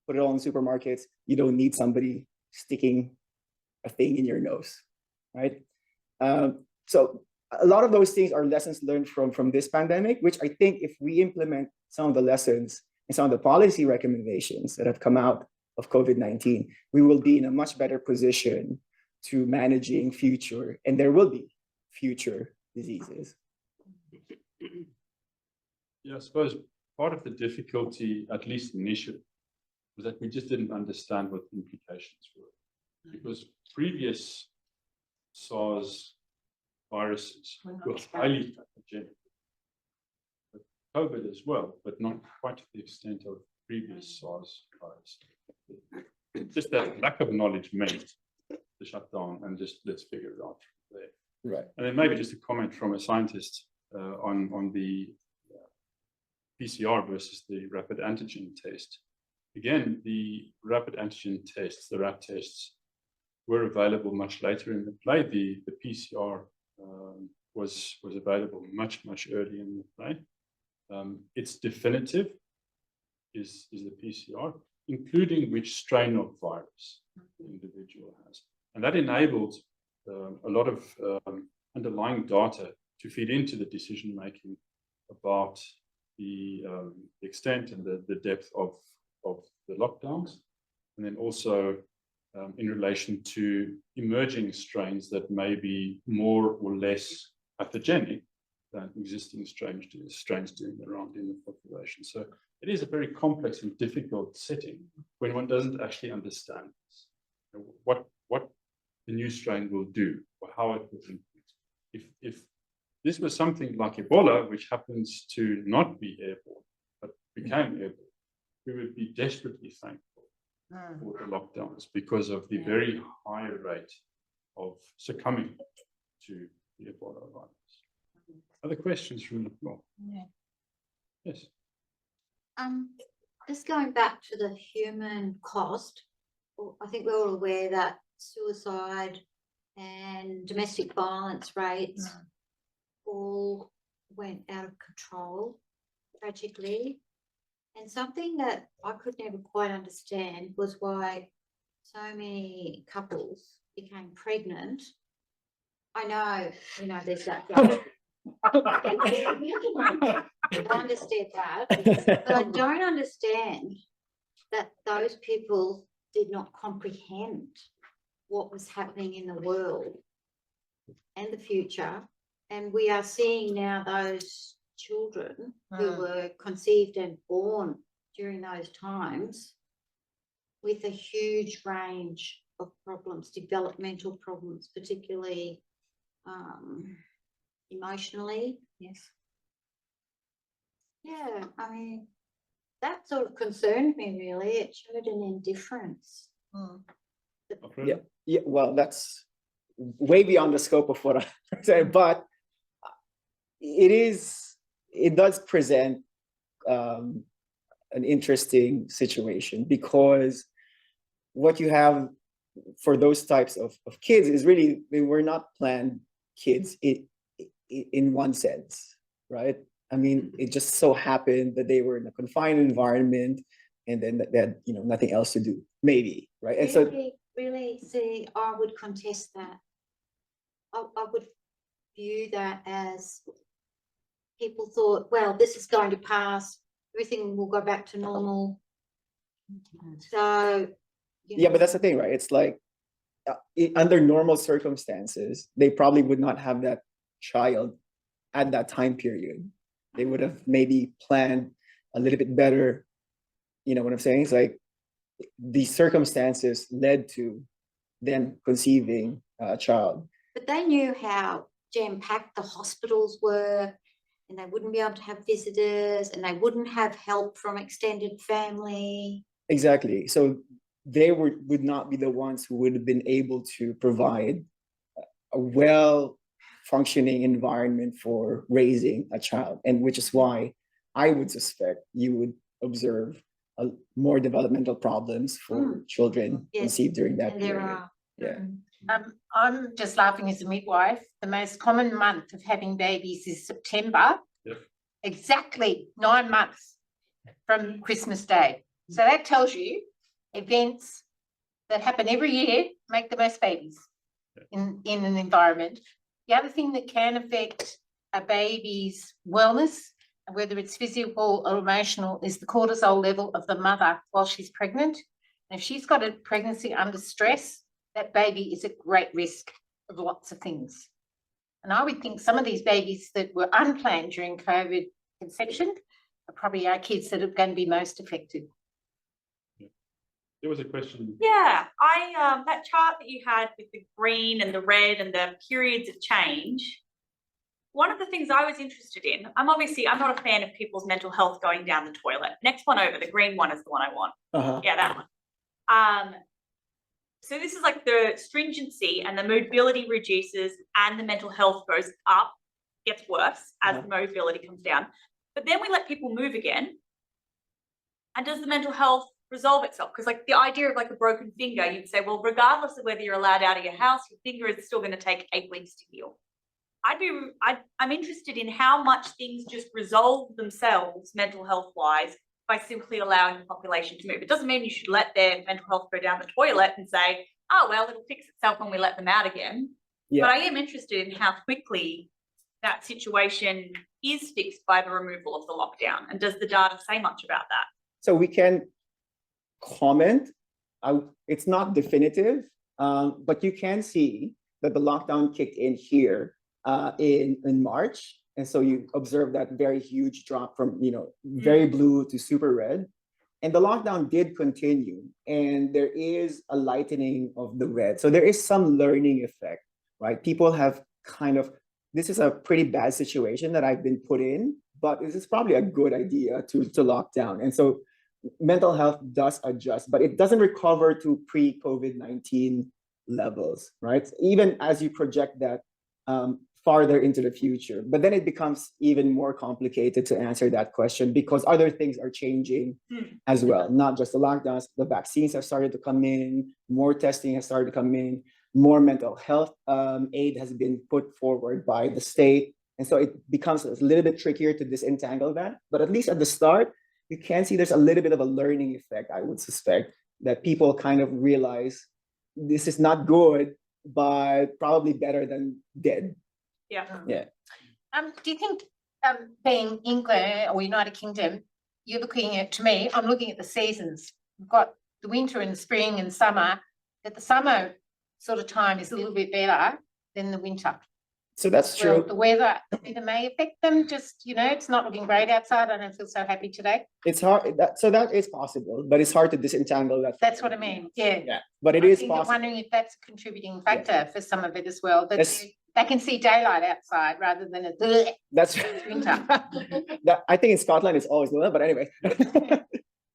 Speaker 8: put it all in supermarkets. You don't need somebody sticking a thing in your nose, right? So a lot of those things are lessons learned from this pandemic, which I think if we implement some of the lessons and some of the policy recommendations that have come out of COVID-19, we will be in a much better position to managing future, and there will be future diseases.
Speaker 1: Yeah, I suppose part of the difficulty, at least initially, was that we just didn't understand what the implications were. Because previous SARS viruses were highly pathogenic. But COVID as well, but not quite to the extent of previous SARS virus. Just that lack of knowledge meant the shutdown and just let's figure it out from there.
Speaker 8: Right.
Speaker 1: And then maybe just a comment from a scientist on the PCR versus the rapid antigen test. Again, the rapid antigen tests, the RAT tests, were available much later in the play. The PCR was available much earlier in the play. It's definitive is the PCR, including which strain of virus the individual has. And that enabled a lot of underlying data to feed into the decision making about the extent and the depth of the lockdowns, and then also in relation to emerging strains that may be more or less pathogenic than existing strains doing around in the population. So it is a very complex and difficult setting when one doesn't actually understand this. What the new strain will do or how it will impact. If this was something like Ebola, which happens to not be airborne, but became airborne, we would be desperately thankful for the lockdowns because of the very high rate of succumbing to the Ebola virus. Other questions from the floor?
Speaker 10: Yeah.
Speaker 1: Yes.
Speaker 10: Just going back to the human cost, I think we're all aware that suicide and domestic violence rates all went out of control tragically. And something that I could never quite understand was why so many couples became pregnant. I know there's that. I understand that, but I don't understand that those people did not comprehend what was happening in the world and the future. And we are seeing now those children who were conceived and born during those times with a huge range of problems, developmental problems, particularly emotionally.
Speaker 3: Yes.
Speaker 10: Yeah, I mean, that sort of concerned me really. It showed an indifference.
Speaker 1: Alfredo?
Speaker 8: Yeah, well, that's way beyond the scope of what I said, but it does present an interesting situation, because what you have for those types of kids is really, they were not planned kids in one sense, right? I mean, it just so happened that they were in a confined environment, and then they had, nothing else to do, maybe, right? And so
Speaker 10: Really, see, I would contest that. I would view that as people thought, well, this is going to pass, everything will go back to normal. So,
Speaker 8: yeah, but that's the thing, right? It's like under normal circumstances, they probably would not have that child at that time period. They would have maybe planned a little bit better. You know what I'm saying? It's like these circumstances led to them conceiving a child.
Speaker 10: But they knew how jam-packed the hospitals were, and they wouldn't be able to have visitors, and they wouldn't have help from extended family.
Speaker 8: Exactly. So they would not be the ones who would have been able to provide a well-functioning environment for raising a child, and which is why I would suspect you would observe more developmental problems for children
Speaker 10: Yes,
Speaker 8: conceived during that
Speaker 10: and there
Speaker 8: period.
Speaker 10: are.
Speaker 8: Yeah.
Speaker 3: I'm just laughing as a midwife. The most common month of having babies is September.
Speaker 1: Yep.
Speaker 3: Exactly 9 months from Christmas Day. So that tells you events that happen every year make the most babies in an environment. The other thing that can affect a baby's wellness, whether it's physical or emotional, is the cortisol level of the mother while she's pregnant. And if she's got a pregnancy under stress, that baby is at great risk of lots of things. And I would think some of these babies that were unplanned during COVID conception are probably our kids that are going to be most affected.
Speaker 1: There was a question.
Speaker 11: Yeah, that chart that you had with the green and the red and the periods of change, one of the things I was interested in, I'm not a fan of people's mental health going down the toilet. Next one over, the green one is the one I want. Yeah, that one. So this is like the stringency, and the mobility reduces and the mental health goes up, gets worse as the mobility comes down. But then we let people move again. And does the mental health resolve itself? Because like the idea of like a broken finger, you'd say, well, regardless of whether you're allowed out of your house, your finger is still going to take 8 weeks to heal. I'm interested in how much things just resolve themselves mental health wise by simply allowing the population to move. It doesn't mean you should let their mental health go down the toilet and say, oh, well, it'll fix itself when we let them out again.
Speaker 8: Yeah.
Speaker 11: But I am interested in how quickly that situation is fixed by the removal of the lockdown. And does the data say much about that?
Speaker 8: So we can comment. It's not definitive, but you can see that the lockdown kicked in here in March. And so you observe that very huge drop from, very blue to super red. And the lockdown did continue, and there is a lightening of the red. So there is some learning effect, right? People have this is a pretty bad situation that I've been put in, but this is probably a good idea to lock down. And so mental health does adjust, but it doesn't recover to pre-COVID-19 levels, right? Even as you project that farther into the future. But then it becomes even more complicated to answer that question, because other things are changing as well. Not just the lockdowns, the vaccines have started to come in, more testing has started to come in, more mental health aid has been put forward by the state. And so it becomes a little bit trickier to disentangle that. But at least at the start, you can see there's a little bit of a learning effect, I would suspect, that people kind of realize this is not good, but probably better than dead.
Speaker 11: Yeah.
Speaker 8: Yeah.
Speaker 3: Do you think, being England or United Kingdom, you're looking at, to me, I'm looking at the seasons. We've got the winter and spring and summer, that the summer sort of time is a little bit better than the winter.
Speaker 8: So that's
Speaker 3: Well,
Speaker 8: true.
Speaker 3: the weather may affect them, just, it's not looking great outside. I don't feel so happy today.
Speaker 8: It's hard. That is possible, but it's hard to disentangle that.
Speaker 3: That's what I mean. Yeah.
Speaker 8: Yeah, but it is
Speaker 3: I'm
Speaker 8: possible.
Speaker 3: wondering if that's a contributing factor for some of it as well. That They can see daylight outside rather than a
Speaker 8: That's
Speaker 3: winter.
Speaker 8: that, I think in Scotland it's always doing that, but anyway.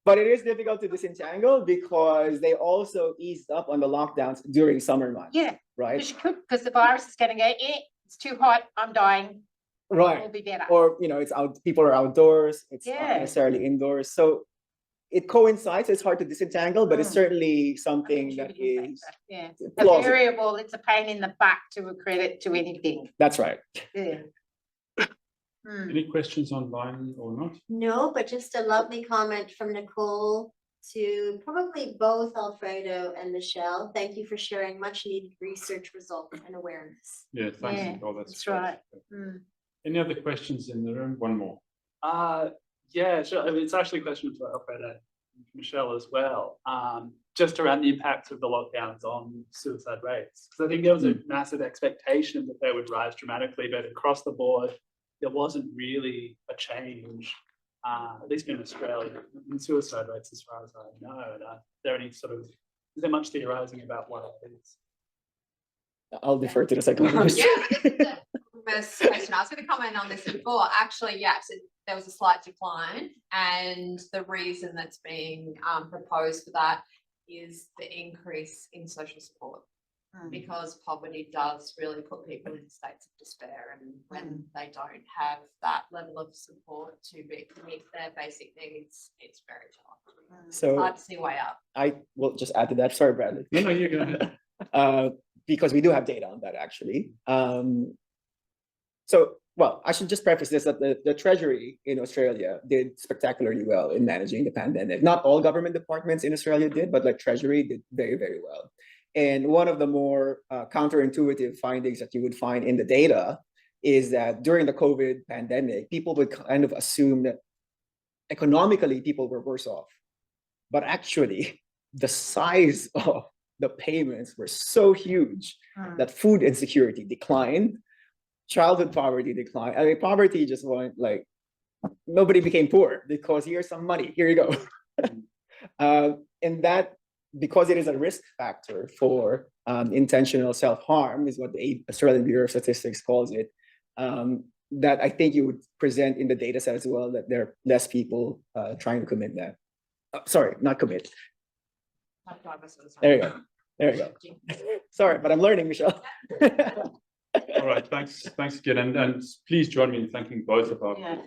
Speaker 8: But it is difficult to disentangle because they also eased up on the lockdowns during summer months.
Speaker 3: Yeah,
Speaker 8: Right.
Speaker 3: because the virus is going to go, it's too hot, I'm dying.
Speaker 8: Right.
Speaker 3: It'll be better.
Speaker 8: Or, you know, it's out, people are outdoors, it's not
Speaker 3: Yeah.
Speaker 8: necessarily indoors. So it coincides, it's hard to disentangle, but it's
Speaker 3: Mm.
Speaker 8: certainly something that
Speaker 3: Contributing
Speaker 8: is
Speaker 3: factor, yeah. A
Speaker 8: plausible.
Speaker 3: variable, it's a pain in the butt to accredit to anything.
Speaker 8: That's right.
Speaker 3: Yeah. Hmm.
Speaker 1: Any questions online or not?
Speaker 12: No, but just a lovely comment from Nicole to probably both Alfredo and Michelle. Thank you for sharing much needed research results and awareness.
Speaker 1: Yeah, thanks,
Speaker 3: Yeah,
Speaker 1: Nicole.
Speaker 3: that's
Speaker 1: great.
Speaker 3: right. Hmm.
Speaker 1: Any other questions in the room? One more.
Speaker 9: Yeah, sure. I mean, it's actually a question for Alfredo and Michelle as well. Just around the impact of the lockdowns on suicide rates. Because I think there was a massive expectation that they would rise dramatically, but across the board, there wasn't really a change, at least in Australia, in suicide rates, as far as I know. And is there much theorizing about what it is?
Speaker 8: I'll defer to the psychologist.
Speaker 2: Yeah, first question. I was going to comment on this before. Actually, yes, there was a slight decline, and the reason that's being proposed for that is the increase in social support, because poverty does really put people in states of despair, and when they don't have that level of support to meet their basic needs, it's very tough. It's
Speaker 8: So
Speaker 2: hard to see a way up.
Speaker 8: I will just add to that. Sorry, Bradley.
Speaker 1: No, you go ahead.
Speaker 8: Because we do have data on that actually. Well, I should just preface this that the Treasury in Australia did spectacularly well in managing the pandemic. Not all government departments in Australia did, but like Treasury did very, very well. And one of the more counterintuitive findings that you would find in the data is that during the COVID pandemic, people would kind of assume that economically people were worse off. But actually, the size of the payments were so huge that food insecurity declined, childhood poverty declined. I mean, poverty just went like, nobody became poor because here's some money, here you go. And that, because it is a risk factor for intentional self-harm, is what the Australian Bureau of Statistics calls it, that I think you would present in the data set as well, that there are less people trying to commit that. Sorry, not commit. There you go. There you go. Sorry, but I'm learning, Michelle.
Speaker 1: All right, thanks again, and please join me in thanking both of our.
Speaker 3: Yeah.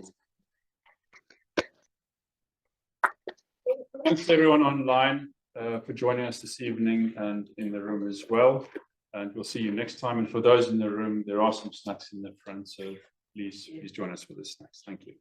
Speaker 1: Thanks to everyone online for joining us this evening and in the room as well. And we'll see you next time. And for those in the room, there are some snacks in the front, so please join us for the snacks. Thank you.